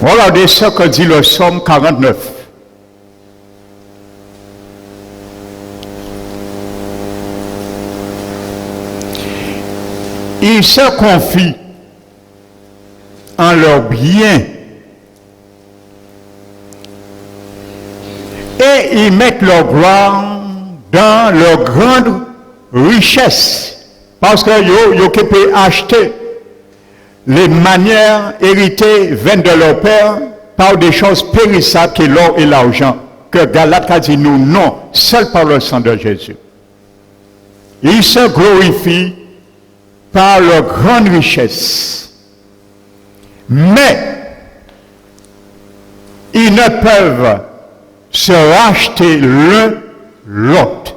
Regardez ce que dit le psaume 49. Ils se confient en leur bien et ils mettent leur gloire dans leur grande richesse. Parce que ils peuvent acheter les manières héritées viennent de leur père par des choses périssables que l'or et l'argent. Que Galate a dit nous non, seul par le sang de Jésus. Ils se glorifient par leur grande richesse. Mais ils ne peuvent se racheter l'un l'autre.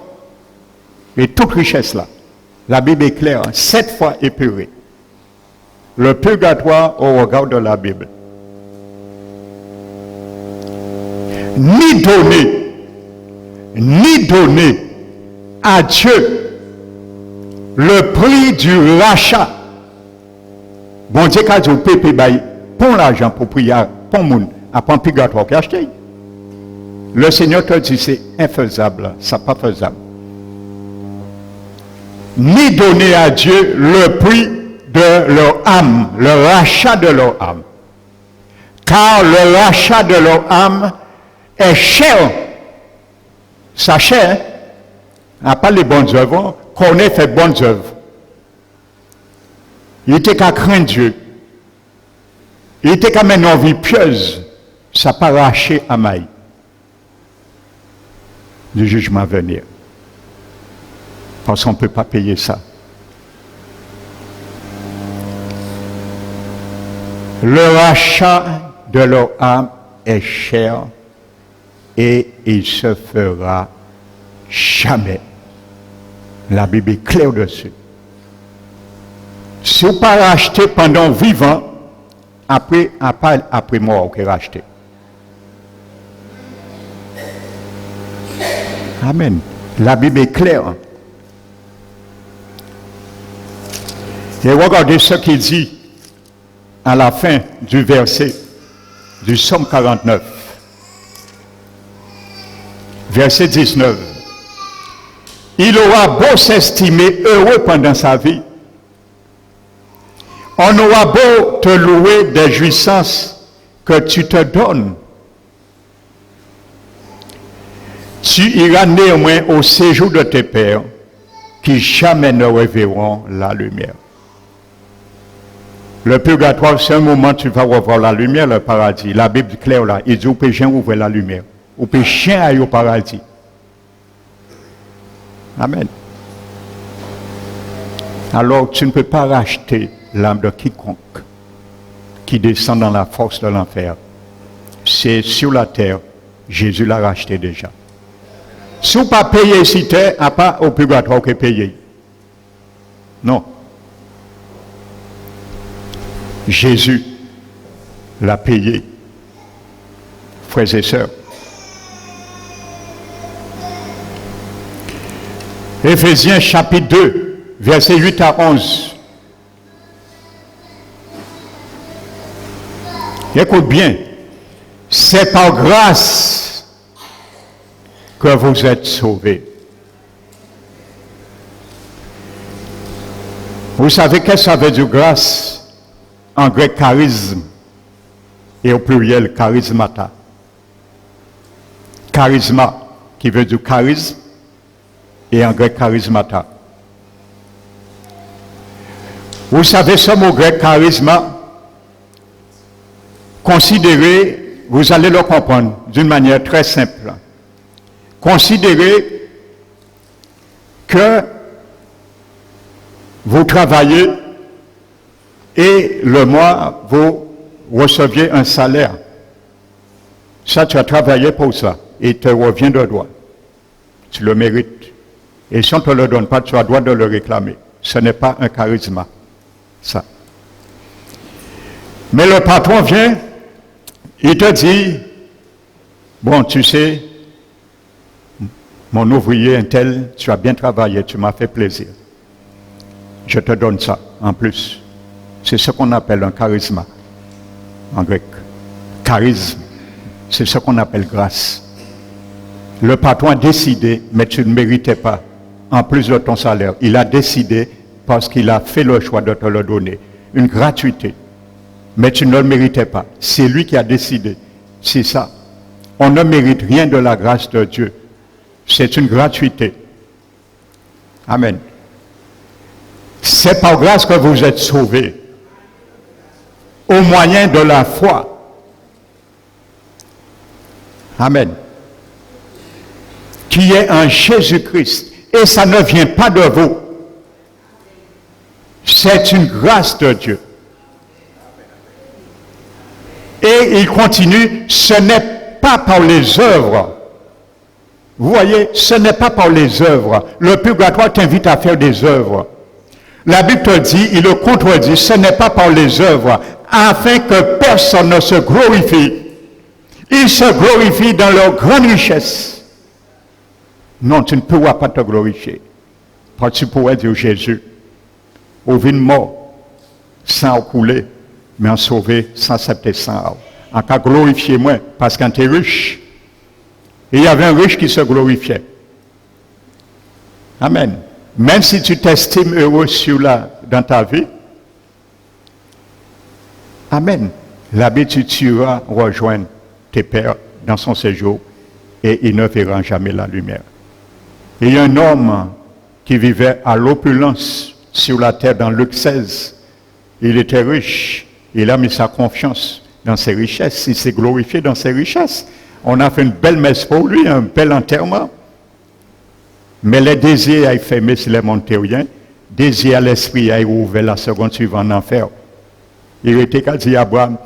Et toute richesse là, la Bible est claire, 7 fois épurée. Le purgatoire au regard de la Bible. Ni donner à Dieu le prix du rachat. Bon Dieu, quand vous payez pour l'argent, pour prier, pour le monde, après un purgatoire qui a acheté. Le Seigneur te dit c'est infaisable, ça n'est pas faisable. Ni donner à Dieu le prix de leur âme, le rachat de leur âme. Car le rachat de leur âme est cher. Ça cher, à part les bonnes œuvres, qu'on ait fait bonnes œuvres. Il était qu'à craindre Dieu. Il était qu'à mener une vie pieuse. Ça n'a pas raché à maille. Le jugement à venir. Parce qu'on ne peut pas payer ça. Le rachat de leur âme est cher et il se fera jamais. La Bible est claire dessus. Si vous ne pas racheter pendant vivant, après mort, vous pouvez racheter. Amen. La Bible est claire. Et regardez ce qu'il dit à la fin du verset du Psaume 49. Verset 19. Il aura beau s'estimer heureux pendant sa vie. On aura beau te louer des jouissances que tu te donnes. Tu iras néanmoins au séjour de tes pères qui jamais ne reverront la lumière. Le purgatoire, c'est un moment où tu vas revoir la lumière, le paradis. La Bible est claire là, il dit au péché ouvrir la lumière. Au péché aller au paradis. Amen. Alors tu ne peux pas racheter l'âme de quiconque qui descend dans la force de l'enfer. C'est sur la terre, Jésus l'a racheté déjà. Si vous ne pas payer ici, à part au purgatoire que payer. Non. Jésus l'a payé. Frères et sœurs. Éphésiens chapitre 2, versets 8 à 11. Écoute bien. C'est par grâce que vous êtes sauvés. Vous savez qu'est-ce que ça veut dire grâce? En grec, charisme, et au pluriel, charismata. Charisma, qui veut dire charisme, et en grec, charismata. Vous savez ce mot grec, charisma, considérez, vous allez le comprendre d'une manière très simple. Considérez que vous travaillez et le mois, vous receviez un salaire. Ça, tu as travaillé pour ça. Et te revient de droit. Tu le mérites. Et si on ne te le donne pas, tu as le droit de le réclamer. Ce n'est pas un charisme. Ça. Mais le patron vient, il te dit, bon, tu sais, mon ouvrier un tel, tu as bien travaillé, tu m'as fait plaisir. Je te donne ça en plus. C'est ce qu'on appelle un charisme en grec. Charisme, c'est ce qu'on appelle grâce. Le patron a décidé, mais tu ne méritais pas, en plus de ton salaire. Il a décidé parce qu'il a fait le choix de te le donner. Une gratuité. Mais tu ne le méritais pas. C'est lui qui a décidé. C'est ça. On ne mérite rien de la grâce de Dieu. C'est une gratuité. Amen. C'est par grâce que vous êtes sauvés. Au moyen de la foi. Amen. Qui est en Jésus-Christ. Et ça ne vient pas de vous. C'est une grâce de Dieu. Et il continue, ce n'est pas par les œuvres. Vous voyez, ce n'est pas par les œuvres. Le purgatoire t'invite à faire des œuvres. La Bible te dit, il le contredit, ce n'est pas par les œuvres, afin que personne ne se glorifie. Ils se glorifient dans leur grande richesse. Non, tu ne pourras pas te glorifier. Parce que tu pourrais dire Jésus, au vin mort, sans couler, mais en sauver sans accepter sans. En cas glorifier moi, parce qu'on était riche. Et il y avait un riche qui se glorifiait. Amen. Même si tu t'estimes heureux dans ta vie, amen. L'habitude tu iras rejoindre tes pères dans son séjour et ils ne verront jamais la lumière. Et il y a un homme qui vivait à l'opulence sur la terre dans Luc 16. Il était riche. Il a mis sa confiance dans ses richesses. Il s'est glorifié dans ses richesses. On a fait une belle messe pour lui, un bel enterrement. Mais les désirs a fermé sur les montériens. Désir à l'esprit a ouvert la seconde suivante en enfer. Il était qu'à dire Abraham,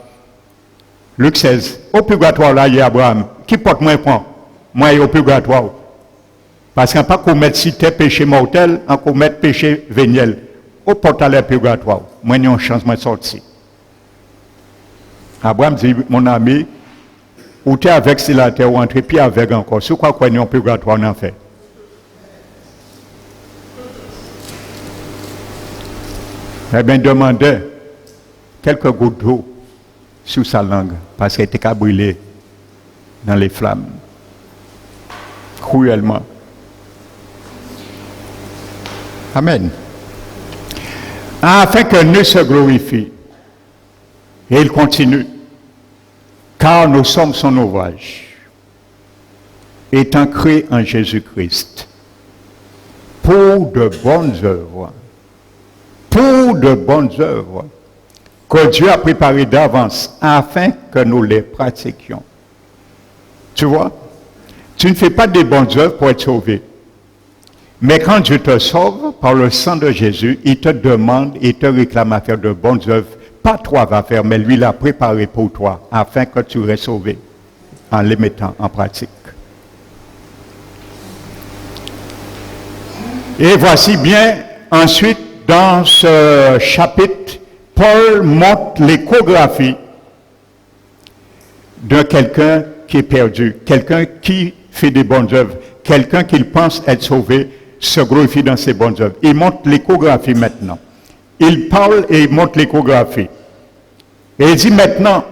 Luc 16, au purgatoire là, il y a Abraham, qui porte moins point? Moi, il est au purgatoire. Parce qu'on ne peut pas commettre si tu péché mortel, on commettre péché véniel. Au portail purgatoire, moi, j'ai une chance de sortir. Abraham dit, mon ami, ou tu es avec si la terre ou entre puis avec encore. C'est quoi qu'on est en purgatoire en fait? Eh bien, demandait quelques gouttes d'eau sur sa langue, parce qu'elle était qu'à brûler dans les flammes, cruellement. Amen. Afin que nous se glorifie. Et il continue. Car nous sommes son ouvrage, étant créés en Jésus-Christ, pour de bonnes œuvres. Pour de bonnes œuvres que Dieu a préparées d'avance afin que nous les pratiquions. Tu vois, tu ne fais pas des bonnes œuvres pour être sauvé. Mais quand Dieu te sauve par le sang de Jésus, il te demande, il te réclame à faire de bonnes œuvres. Pas toi va faire, mais lui l'a préparé pour toi afin que tu restes sauvé en les mettant en pratique. Et voici bien ensuite dans ce chapitre, Paul montre l'échographie de quelqu'un qui est perdu, quelqu'un qui fait des bonnes œuvres, quelqu'un qui pense être sauvé, se glorifie dans ses bonnes œuvres. Il montre l'échographie maintenant. Il parle et il montre l'échographie. Et il dit maintenant,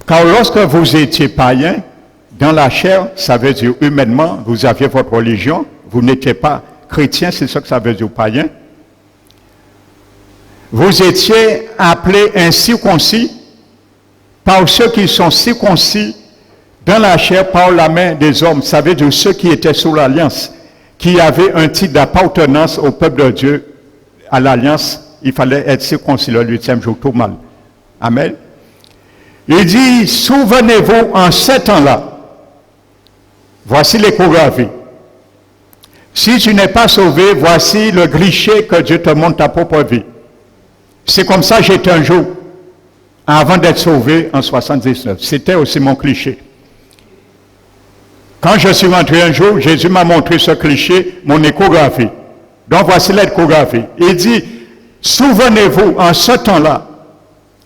car lorsque vous étiez païen, dans la chair, ça veut dire humainement, vous aviez votre religion, vous n'étiez pas chrétien, c'est ça que ça veut dire païen. Vous étiez appelés incirconcis par ceux qui sont circoncis dans la chair par la main des hommes. Ça veut dire ceux qui étaient sous l'alliance, qui avaient un titre d'appartenance au peuple de Dieu, à l'alliance. Il fallait être circoncis le 8e jour, tout mal. Amen. Il dit, souvenez-vous en ce temps-là, voici l'échographie. Si tu n'es pas sauvé, voici le cliché que Dieu te montre ta propre vie. C'est comme ça que j'étais un jour, avant d'être sauvé en 79. C'était aussi mon cliché. Quand je suis rentré un jour, Jésus m'a montré ce cliché, mon échographie. Donc voici l'échographie. Il dit, souvenez-vous en ce temps-là,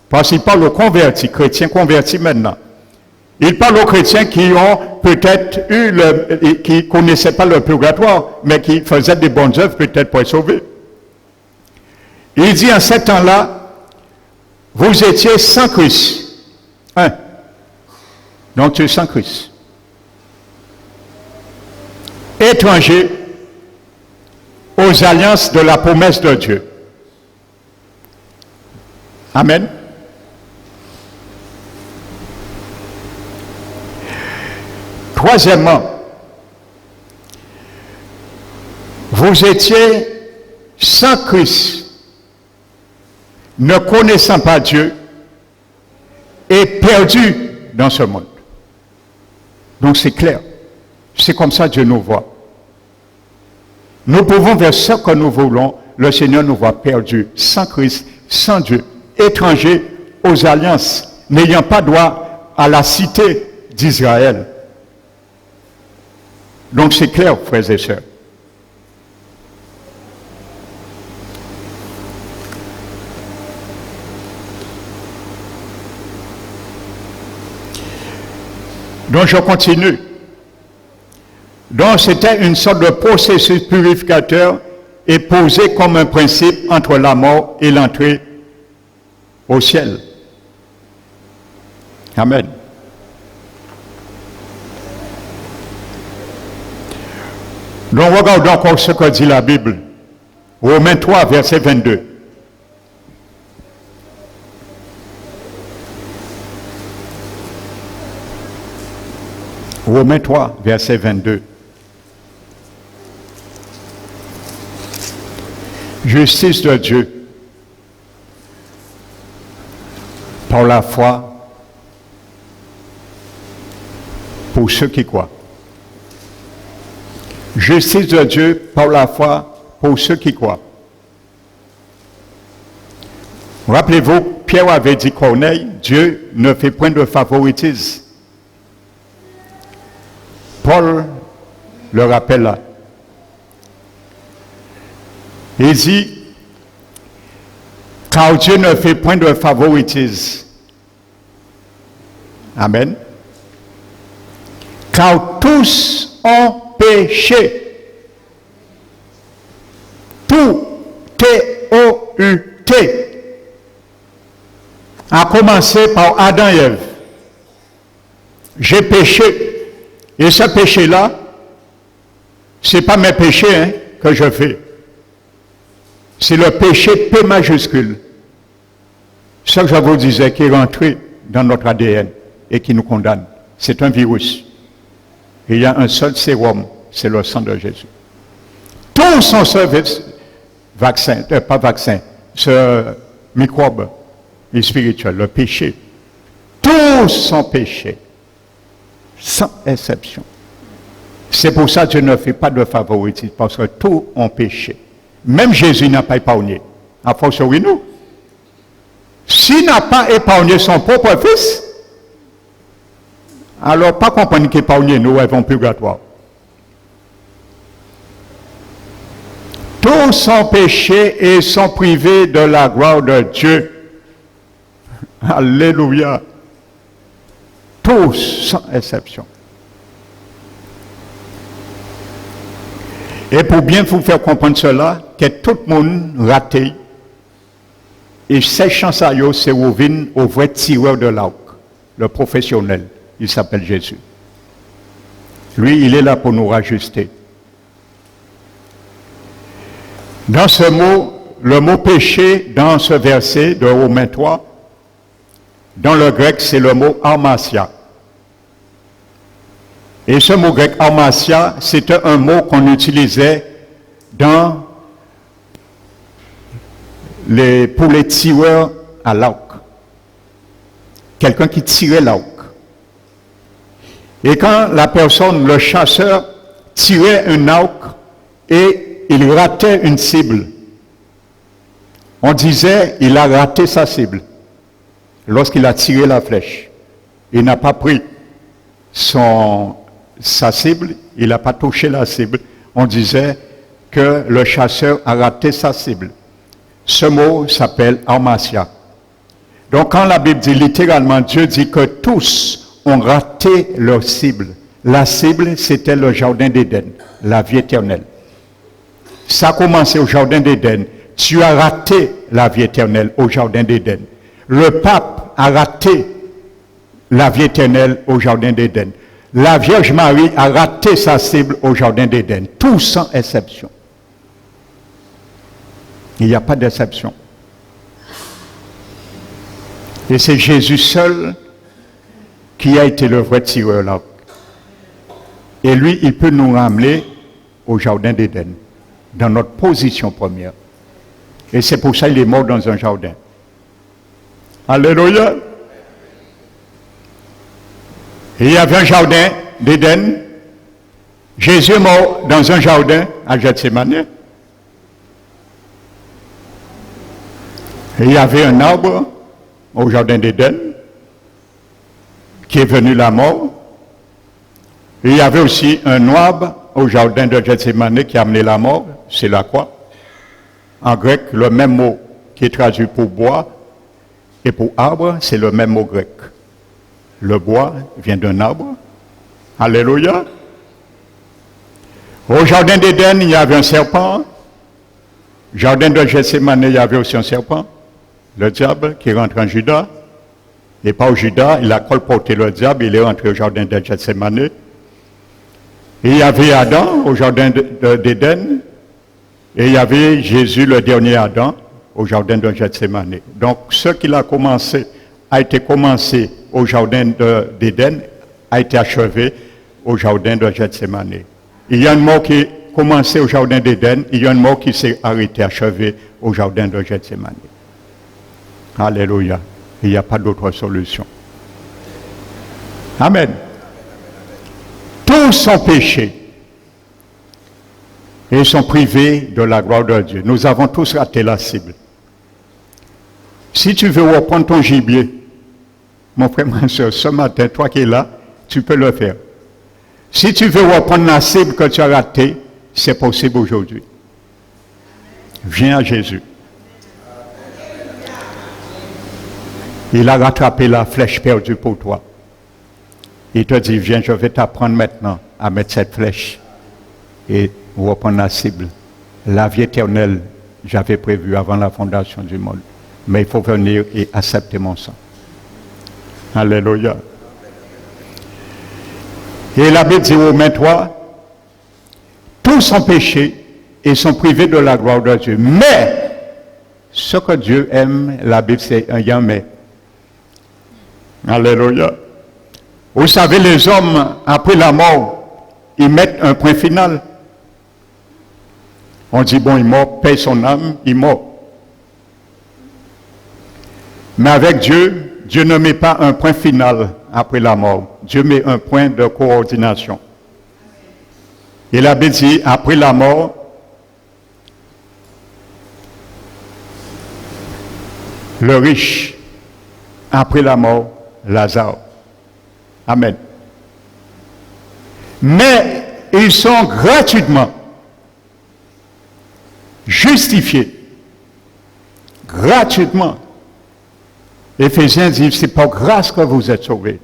parce qu'il parle aux convertis, chrétiens convertis maintenant. Il parle aux chrétiens qui ont peut-être qui ne connaissaient pas le purgatoire, mais qui faisaient des bonnes œuvres peut-être pour être sauvés. Il dit en ce temps-là, vous étiez sans Christ. Donc tu es sans Christ. Étranger aux alliances de la promesse de Dieu. Amen. Troisièmement, vous étiez sans Christ, ne connaissant pas Dieu et perdu dans ce monde. Donc c'est clair. C'est comme ça que Dieu nous voit. Nous pouvons vers ce que nous voulons, le Seigneur nous voit perdus, sans Christ, sans Dieu, étrangers aux alliances, n'ayant pas droit à la cité d'Israël. Donc c'est clair, frères et sœurs. Donc je continue. Donc c'était une sorte de processus purificateur et posé comme un principe entre la mort et l'entrée au ciel. Amen. Donc regardons encore ce que dit la Bible. Romains 3, verset 22. Romains 3, verset 22. Justice de Dieu par la foi pour ceux qui croient. Justice de Dieu par la foi pour ceux qui croient. Rappelez-vous, Pierre avait dit Corneille, Dieu ne fait point de favoritisme. Paul le rappelle là. Il dit, car Dieu ne fait point de favoritisme. Amen. Car tous ont péché. Tout, T-O-U-T, a commencé par Adam et Ève. J'ai péché. Et ce péché-là, ce n'est pas mes péchés que je fais. C'est le péché P majuscule. Ce que je vous disais qui est rentré dans notre ADN et qui nous condamne. C'est un virus. Et il y a un seul sérum, c'est le sang de Jésus. Tout son service, vaccin, pas vaccin, ce microbe spirituel, le péché, tout son péché, sans exception. C'est pour ça que Dieu ne fait pas de favoritisme, parce que tous ont péché. Même Jésus n'a pas épargné. A fortiori nous. S'il n'a pas épargné son propre fils, alors pas comprendre qu'épargner nous, elles vont purgatoire. Tous sont péchés et sont privés de la gloire de Dieu. Alléluia. Tous, sans exception. Et pour bien vous faire comprendre cela, que tout le monde raté, et ces chances à eux, c'est au vrai tireur de l'arc, le professionnel, il s'appelle Jésus. Lui, il est là pour nous rajuster. Dans ce mot, le mot péché, dans ce verset de Romains 3, dans le grec, c'est le mot armasia. Et ce mot grec armasia, c'était un mot qu'on utilisait pour les tireurs à l'arc. Quelqu'un qui tirait l'arc. Et quand la personne, le chasseur, tirait un arc et il ratait une cible, on disait il a raté sa cible. Lorsqu'il a tiré la flèche, il n'a pas pris sa cible, il n'a pas touché la cible. On disait que le chasseur a raté sa cible. Ce mot s'appelle armasia. Donc quand la Bible dit littéralement, Dieu dit que tous ont raté leur cible. La cible, c'était le jardin d'Éden, la vie éternelle. Ça a commencé au jardin d'Éden. Tu as raté la vie éternelle au jardin d'Éden. Le pape a raté la vie éternelle au jardin d'Éden. La Vierge Marie a raté sa cible au jardin d'Éden. Tout sans exception. Il n'y a pas d'exception. Et c'est Jésus seul qui a été le vrai tireur là. Et lui, il peut nous ramener au jardin d'Éden, dans notre position première. Et c'est pour ça qu'il est mort dans un jardin. Alléluia. Et il y avait un jardin d'Éden. Jésus est mort dans un jardin à Gethsémane. Et il y avait un arbre au jardin d'Éden qui est venu la mort. Et il y avait aussi un arbre au jardin de Gethsémane qui a amené la mort, c'est la croix. En grec, le même mot qui est traduit pour bois et pour arbre, c'est le même mot grec. Le bois vient d'un arbre. Alléluia. Au jardin d'Éden, il y avait un serpent. Jardin de Gethsémane, il y avait aussi un serpent. Le diable qui rentre en Judas. Et par Judas, il a colporté le diable, il est rentré au jardin de Gethsémane. Et il y avait Adam au jardin d'Éden. Et il y avait Jésus, le dernier Adam, au jardin de Gethsémane. Donc, ce qu'il a été commencé au jardin d'Éden, a été achevé au jardin de Gethsémane. Il y a un mot qui est commencé au jardin d'Éden, il y a un mot qui s'est arrêté, achevé au jardin de Gethsémane. Alléluia. Il n'y a pas d'autre solution. Amen. Tous sont péchés et sont privés de la gloire de Dieu. Nous avons tous raté la cible. Si tu veux reprendre ton gibier, mon frère, ma soeur, ce matin, toi qui es là, tu peux le faire. Si tu veux reprendre la cible que tu as ratée, c'est possible aujourd'hui. Viens à Jésus. Il a rattrapé la flèche perdue pour toi. Il te dit, viens, je vais t'apprendre maintenant à mettre cette flèche et reprendre la cible. La vie éternelle, j'avais prévu avant la fondation du monde. Mais il faut venir et accepter mon sang. Alléluia. Et la Bible dit, Romains 3, tous sont péchés et sont privés de la gloire de Dieu. Mais, ce que Dieu aime, la Bible c'est un « mais ». Alléluia. Vous savez, les hommes, après la mort, ils mettent un point final. On dit, bon, il est mort, paie son âme, il est mort. Mais avec Dieu, Dieu ne met pas un point final après la mort. Dieu met un point de coordination. Et la Bible dit, après la mort, le riche, après la mort, Lazare. Amen. Mais ils sont gratuitement justifiés. Gratuitement. Éphésiens dit, c'est par grâce que vous êtes sauvés.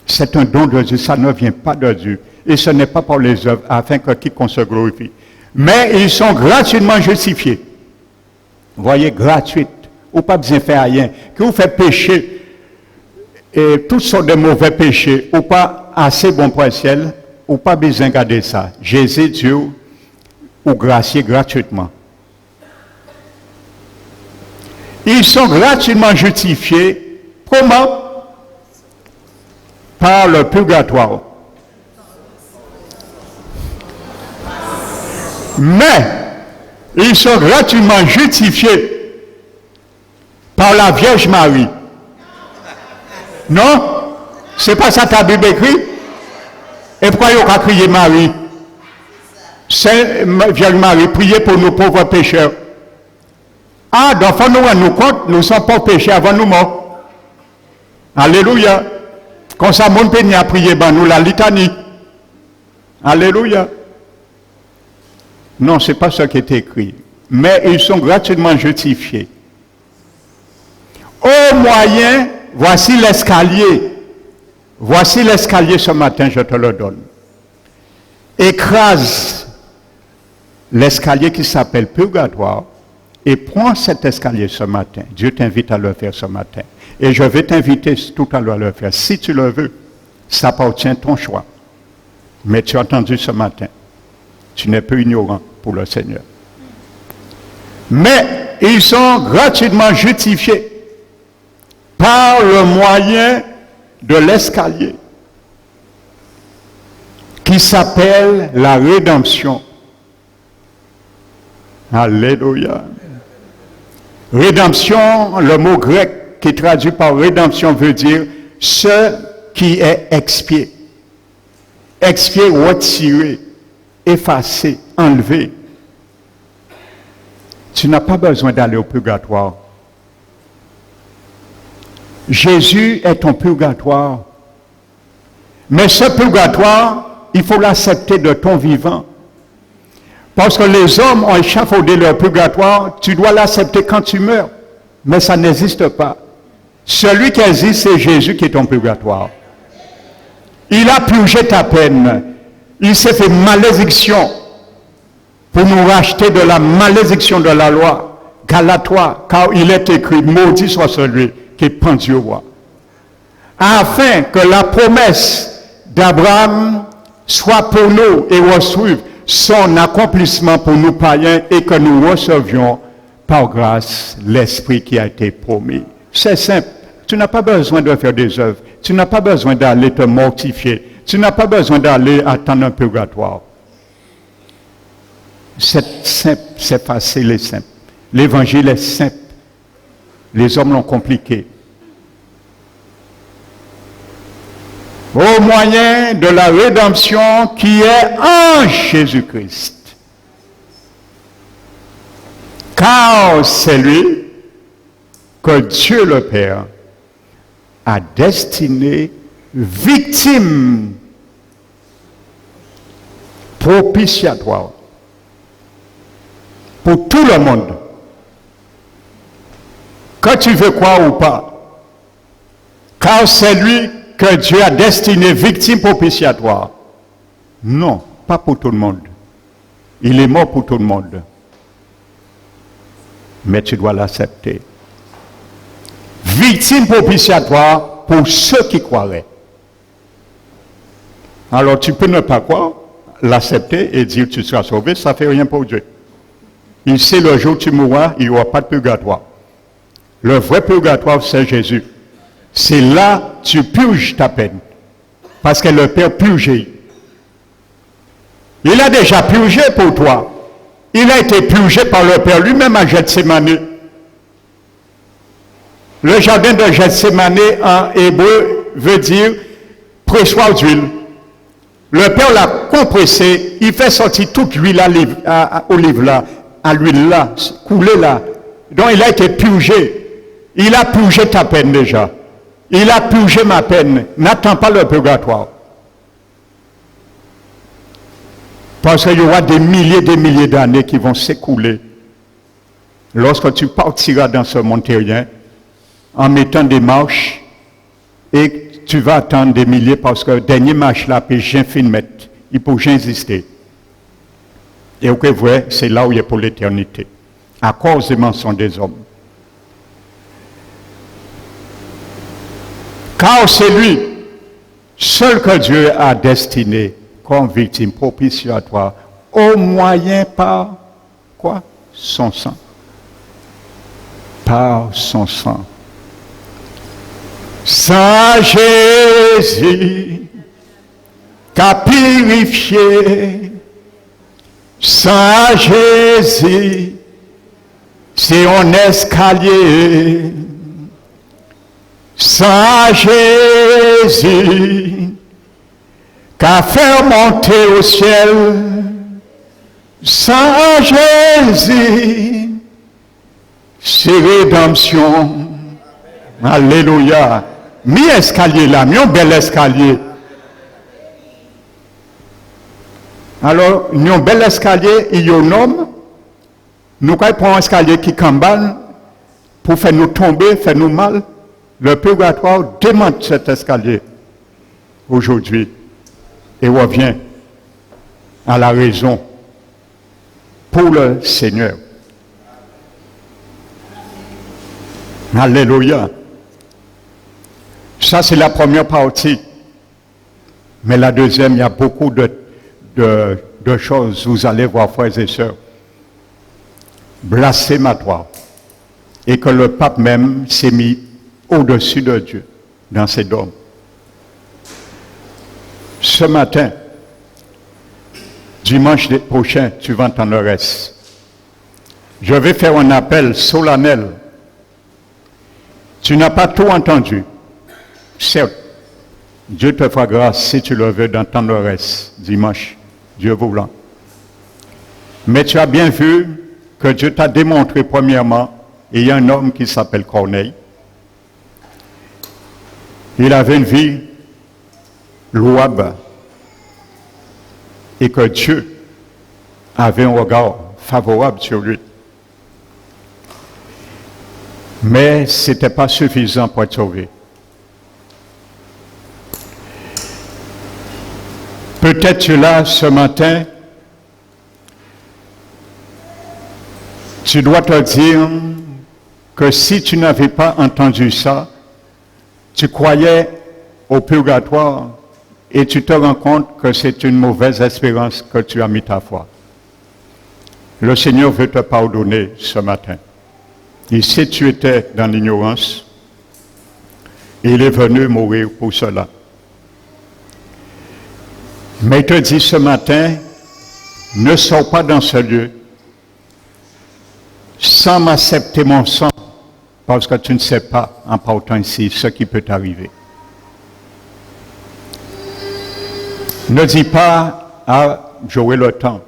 C'est un don de Dieu, ça ne vient pas de Dieu. Et ce n'est pas par les œuvres, afin que quiconque se glorifie. Mais ils sont gratuitement justifiés. Voyez, gratuite. Ou pas besoin de faire rien. Que vous faites pécher, et toutes sortes de mauvais péchés, ou pas assez bon pour le ciel, ou pas besoin de garder ça. Jésus, Dieu, ou gracié gratuitement. Ils sont gratuitement justifiés. Comment? Par le purgatoire. Mais, ils sont gratuitement justifiés par la Vierge Marie. Non? C'est pas ça ta Bible écrit? Et pourquoi il y a crié Marie? Sainte Vierge Marie, priez pour nous pauvres pécheurs. Ah, donc faut nous rendre compte, nous ne sommes pas péchés avant nous morts. Alléluia. Quand ça, mon pénier a prié, ben nous la litanie. Alléluia. Non, ce n'est pas ce qui est écrit. Mais ils sont gratuitement justifiés. Au moyen, voici l'escalier. Voici l'escalier ce matin, je te le donne. Écrase l'escalier qui s'appelle purgatoire et prends cet escalier ce matin. Dieu t'invite à le faire ce matin. Et je vais t'inviter tout à l'heure à le faire. Si tu le veux, ça appartient à ton choix. Mais tu as entendu ce matin. Tu n'es pas ignorant pour le Seigneur. Mais ils sont gratuitement justifiés par le moyen de l'escalier qui s'appelle la rédemption. Alléluia. Rédemption, le mot grec qui est traduit par rédemption veut dire ce qui est expié. Expié, retiré, effacé, enlevé. Tu n'as pas besoin d'aller au purgatoire. Jésus est ton purgatoire. Mais ce purgatoire, il faut l'accepter de ton vivant. Parce que les hommes ont échafaudé leur purgatoire, tu dois l'accepter quand tu meurs. Mais ça n'existe pas. Celui qui existe, c'est Jésus qui est ton purgatoire. Il a purgé ta peine. Il s'est fait malédiction pour nous racheter de la malédiction de la loi. Galates 3, car il est écrit, maudit soit celui qui est pendu au bois. Afin que la promesse d'Abraham soit pour nous et reçoive son accomplissement pour nous païens et que nous recevions par grâce l'Esprit qui a été promis. C'est simple. Tu n'as pas besoin de faire des œuvres. Tu n'as pas besoin d'aller te mortifier. Tu n'as pas besoin d'aller attendre un purgatoire. C'est simple, c'est facile et simple. L'évangile est simple. Les hommes l'ont compliqué. Au moyen de la rédemption qui est en Jésus-Christ. Car c'est lui que Dieu le Père a destiné victime propitiatoire pour tout le monde. Quand tu veux croire ou pas, car c'est lui que Dieu a destiné victime propitiatoire. Non, pas pour tout le monde. Il est mort pour tout le monde. Mais tu dois l'accepter. Victime propitiatoire pour ceux qui croiraient. Alors tu peux ne pas croire, l'accepter et dire que tu seras sauvé, ça ne fait rien pour Dieu. Il sait le jour où tu mourras, il n'y aura pas de purgatoire. Le vrai purgatoire, c'est Jésus. C'est là que tu purges ta peine. Parce que le Père purgé. Il a déjà purgé pour toi. Il a été purgé par le Père lui-même à Gethsémane. Le jardin de Gethsémane en hébreu veut dire pressoir d'huile. Le Père l'a compressé, il fait sortir toute l'huile à olive là, à l'huile là, couler là. Donc il a été purgé. Il a purgé ta peine déjà. Il a purgé ma peine. N'attends pas le purgatoire. Parce qu'il y aura des milliers d'années qui vont s'écouler lorsque tu partiras dans ce monde terrien en mettant des marches et tu vas attendre des milliers parce que dernière marche là, puis j'ai fin de mettre. Il faut exister. Et au que vrai, c'est là où il est pour l'éternité. À cause des mensonges des hommes. Car c'est lui, seul que Dieu a destiné comme victime propitiatoire, au moyen par quoi? Son sang. Par son sang. Saint Jésus, qu'a purifié, Saint Jésus, c'est un escalier. Saint Jésus, qu'a fait monter au ciel. Saint Jésus, c'est rédemption. Alléluia. Mi escalier là, mi un bel escalier. Alors, mi un bel escalier, il y a un homme. Nous prenons un escalier qui cambale pour faire nous tomber, faire nous mal. Le purgatoire démonte cet escalier aujourd'hui et revient à la raison pour le Seigneur. Alléluia. Ça, c'est la première partie. Mais la deuxième, il y a beaucoup de choses, vous allez voir, frères et sœurs, blasphématoires. Et que le pape même s'est mis au-dessus de Dieu, dans ses dômes. Ce matin, dimanche prochain, tu vas entendre le reste. Je vais faire un appel solennel. Tu n'as pas tout entendu. Certes, Dieu te fera grâce si tu le veux d'entendre le reste dimanche, Dieu voulant. Mais tu as bien vu que Dieu t'a démontré premièrement, il y a un homme qui s'appelle Corneille. Il avait une vie louable et que Dieu avait un regard favorable sur lui. Mais ce n'était pas suffisant pour être sauvé. Peut-être tu es là ce matin, tu dois te dire que si tu n'avais pas entendu ça, tu croyais au purgatoire et tu te rends compte que c'est une mauvaise espérance que tu as mis ta foi. Le Seigneur veut te pardonner ce matin. Et si tu étais dans l'ignorance, il est venu mourir pour cela. Mais il te dit ce matin, ne sors pas dans ce lieu sans m'accepter mon sang, parce que tu ne sais pas, en partant ici, ce qui peut t'arriver. Ne dis pas, ah, j'aurai le temps.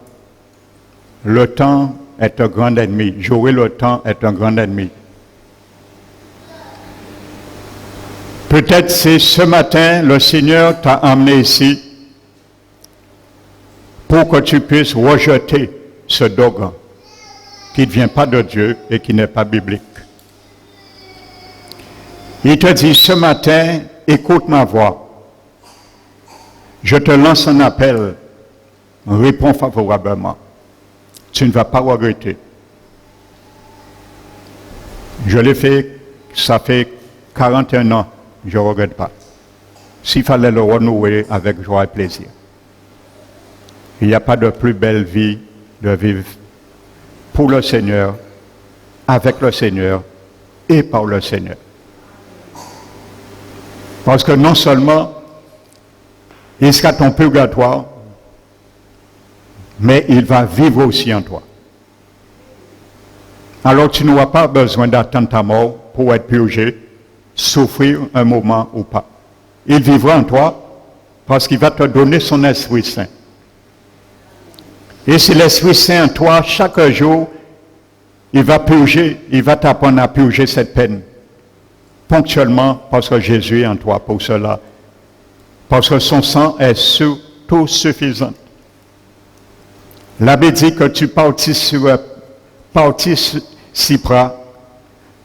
Le temps est un grand ennemi. J'aurai le temps est un grand ennemi. Peut-être c'est ce matin, le Seigneur t'a amené ici pour que tu puisses rejeter ce dogme qui ne vient pas de Dieu et qui n'est pas biblique. Il te dit ce matin, écoute ma voix. Je te lance un appel, réponds favorablement. Tu ne vas pas regretter. Je l'ai fait, ça fait 41 ans, je ne regrette pas. S'il fallait le renouer avec joie et plaisir. Il n'y a pas de plus belle vie de vivre pour le Seigneur, avec le Seigneur et par le Seigneur. Parce que non seulement il sera ton purgatoire, mais il va vivre aussi en toi. Alors tu n'auras pas besoin d'attendre ta mort pour être purgé, souffrir un moment ou pas. Il vivra en toi parce qu'il va te donner son Esprit Saint. Et si l'Esprit Saint en toi, chaque jour, il va purger, il va t'apprendre à purger cette peine. Ponctuellement, parce que Jésus est en toi pour cela. Parce que son sang est surtout suffisant. L'abbé dit que tu participeras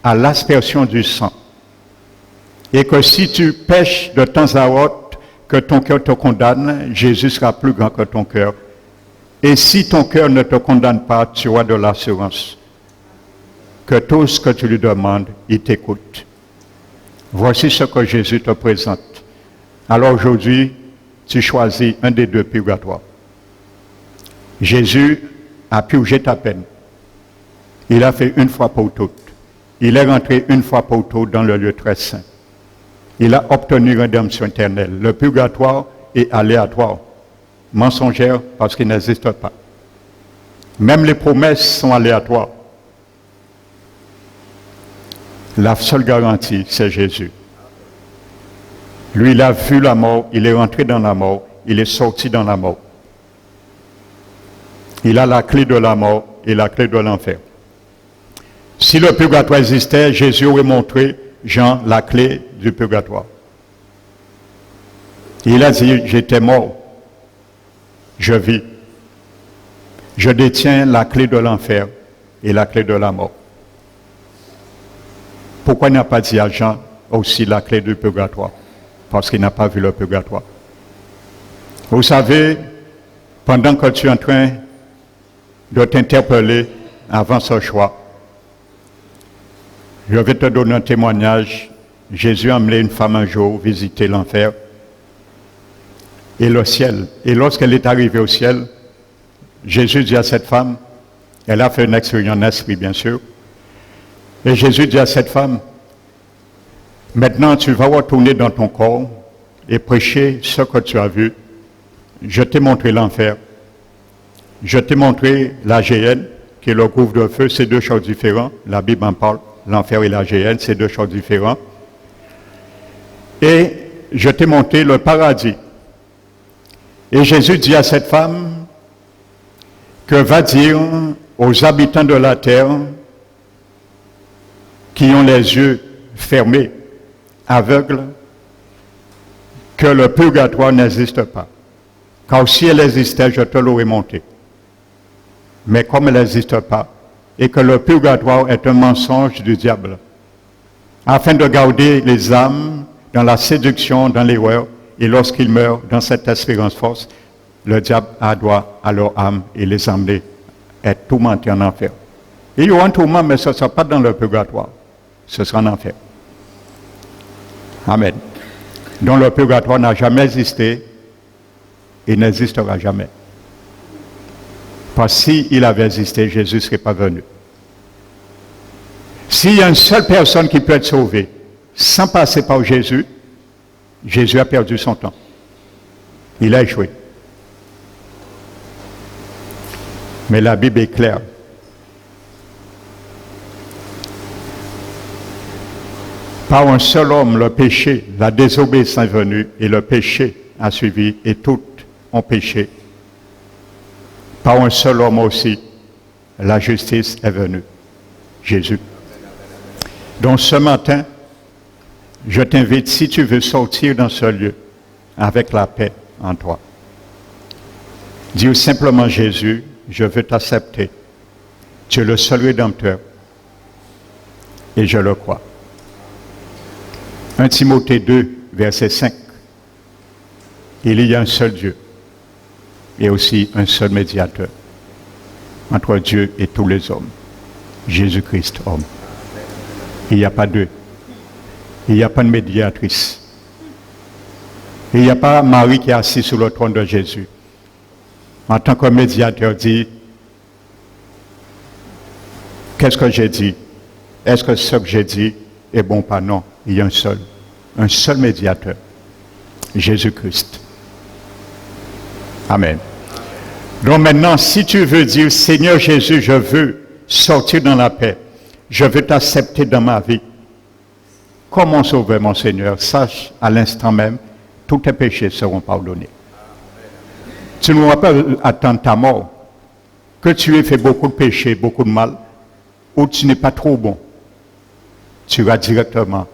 à l'aspersion du sang. Et que si tu pèches de temps à autre, que ton cœur te condamne, Jésus sera plus grand que ton cœur. Et si ton cœur ne te condamne pas, tu auras de l'assurance que tout ce que tu lui demandes, il t'écoute. Voici ce que Jésus te présente. Alors aujourd'hui, tu choisis un des deux purgatoires. Jésus a purgé ta peine. Il a fait une fois pour toutes. Il est rentré une fois pour toutes dans le lieu très saint. Il a obtenu rédemption éternelle. Le purgatoire est aléatoire, mensongère parce qu'il n'existe pas. Même les promesses sont aléatoires. La seule garantie, c'est Jésus. Lui, il a vu la mort, il est rentré dans la mort, il est sorti dans la mort. Il a la clé de la mort et la clé de l'enfer. Si le purgatoire existait, Jésus aurait montré Jean la clé du purgatoire. Il a dit, j'étais mort, je vis. Je détiens la clé de l'enfer et la clé de la mort. Pourquoi il n'a pas dit à Jean aussi la clé du purgatoire? Parce qu'il n'a pas vu le purgatoire. Vous savez, pendant que tu es en train de t'interpeller avant ce choix, je vais te donner un témoignage. Jésus a amené une femme un jour visiter l'enfer et le ciel. Et lorsqu'elle est arrivée au ciel, Jésus dit à cette femme, elle a fait une expérience en esprit bien sûr, et Jésus dit à cette femme, maintenant tu vas retourner dans ton corps et prêcher ce que tu as vu. Je t'ai montré l'enfer, je t'ai montré la géhenne, qui est le gouffre de feu, c'est deux choses différentes, la Bible en parle. L'enfer et la géhenne, c'est deux choses différentes. Et je t'ai montré le paradis. Et Jésus dit à cette femme que va dire aux habitants de la terre qui ont les yeux fermés, aveugles, que le purgatoire n'existe pas. Car si elle existait, je te l'aurais montré. Mais comme elle n'existe pas, et que le purgatoire est un mensonge du diable, afin de garder les âmes dans la séduction, dans l'erreur, et lorsqu'ils meurent dans cette espérance fausse, le diable a droit à leur âme et les emmener être tourmentés en enfer. Il y aura un tourment, mais ce ne sera pas dans le purgatoire, ce sera en enfer. Amen. Donc le purgatoire n'a jamais existé et n'existera jamais. Parce que s'il avait existé, Jésus ne serait pas venu. S'il y a une seule personne qui peut être sauvée sans passer par Jésus, Jésus a perdu son temps. Il a échoué. Mais la Bible est claire. Par un seul homme, le péché, la désobéissance est venue et le péché a suivi et toutes ont péché. Par un seul homme aussi, la justice est venue, Jésus. Donc ce matin, Je t'invite, si tu veux sortir dans ce lieu, avec la paix en toi, dis simplement Jésus, je veux t'accepter. Tu es le seul rédempteur. Et je le crois. 1 Timothée 2, verset 5. Il y a un seul Dieu et aussi un seul médiateur entre Dieu et tous les hommes. Jésus-Christ, homme. Il n'y a pas deux. Il n'y a pas de médiatrice. Il n'y a pas Marie qui est assise sur le trône de Jésus. En tant que médiateur, dit, qu'est-ce que j'ai dit? Est-ce que ce que j'ai dit est bon? Pas non. Il y a un seul médiateur, Jésus-Christ. Amen. Donc maintenant, si tu veux dire, Seigneur Jésus, je veux sortir dans la paix, je veux t'accepter dans ma vie, comment sauver mon Seigneur? Sache à l'instant même, tous tes péchés seront pardonnés. Tu ne vas pas attendre ta mort, que tu aies fait beaucoup de péchés, beaucoup de mal, ou tu n'es pas trop bon. Tu vas directement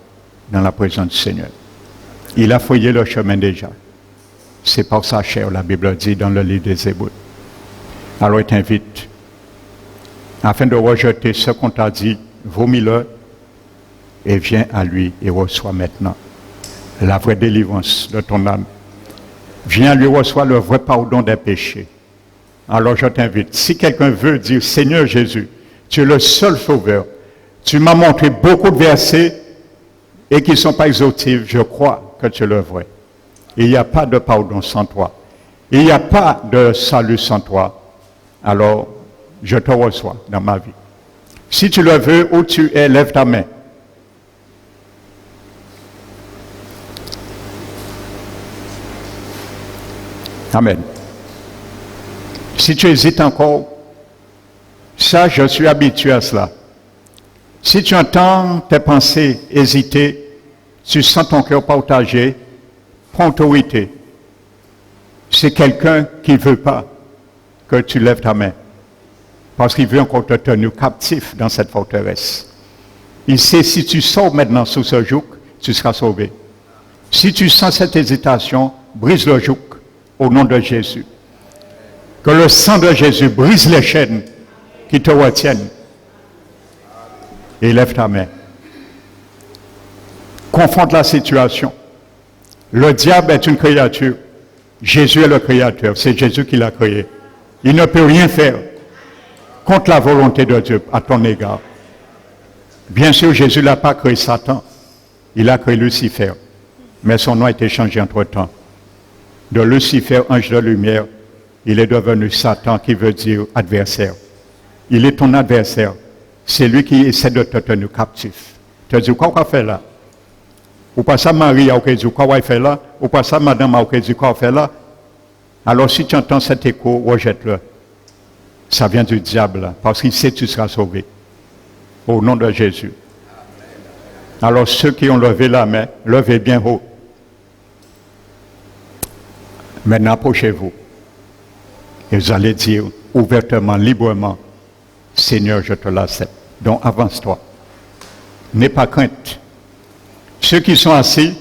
dans la présence du Seigneur. Il a fouillé le chemin déjà. C'est par sa chair, la Bible dit dans le livre des Hébreux. Alors il t'invite, afin de rejeter ce qu'on t'a dit, vomis-le et viens à lui et reçois maintenant la vraie délivrance de ton âme. Viens à lui, reçois le vrai pardon des péchés. Alors je t'invite, si quelqu'un veut dire, Seigneur Jésus, tu es le seul sauveur, tu m'as montré beaucoup de versets et qui ne sont pas exhaustifs, je crois que tu es le vrai. Il n'y a pas de pardon sans toi. Il n'y a pas de salut sans toi. Alors, je te reçois dans ma vie. Si tu le veux, où tu es, lève ta main. Amen. Si tu hésites encore, ça, je suis habitué à cela. Si tu entends tes pensées hésiter, tu sens ton cœur partagé, prends autorité. C'est quelqu'un qui ne veut pas que tu lèves ta main. Parce qu'il veut encore te tenir captif dans cette forteresse. Il sait si tu sors maintenant sous ce joug, tu seras sauvé. Si tu sens cette hésitation, brise le joug au nom de Jésus. Que le sang de Jésus brise les chaînes qui te retiennent. Et lève ta main. Confronte la situation. Le diable est une créature. Jésus est le créateur. C'est Jésus qui l'a créé. Il ne peut rien faire contre la volonté de Dieu à ton égard. Bien sûr, Jésus n'a pas créé Satan. Il a créé Lucifer. Mais son nom a été changé entre-temps. De Lucifer, ange de lumière, il est devenu Satan, qui veut dire adversaire. Il est ton adversaire. C'est lui qui essaie de te tenir captif. Tu te dis, quoi fait là? Ou pas ça, Marie, a dit, quoi fait là? Ou pas ça, madame, a dit, quoi fait là? Alors, si tu entends cet écho, rejette-le. Ça vient du diable, parce qu'il sait que tu seras sauvé. Au nom de Jésus. Alors, ceux qui ont levé la main, levez bien haut. Maintenant, approchez-vous. Et vous allez dire ouvertement, librement, Seigneur, je te l'accepte. Donc, avance-toi. N'aie pas crainte. Ceux qui sont assis,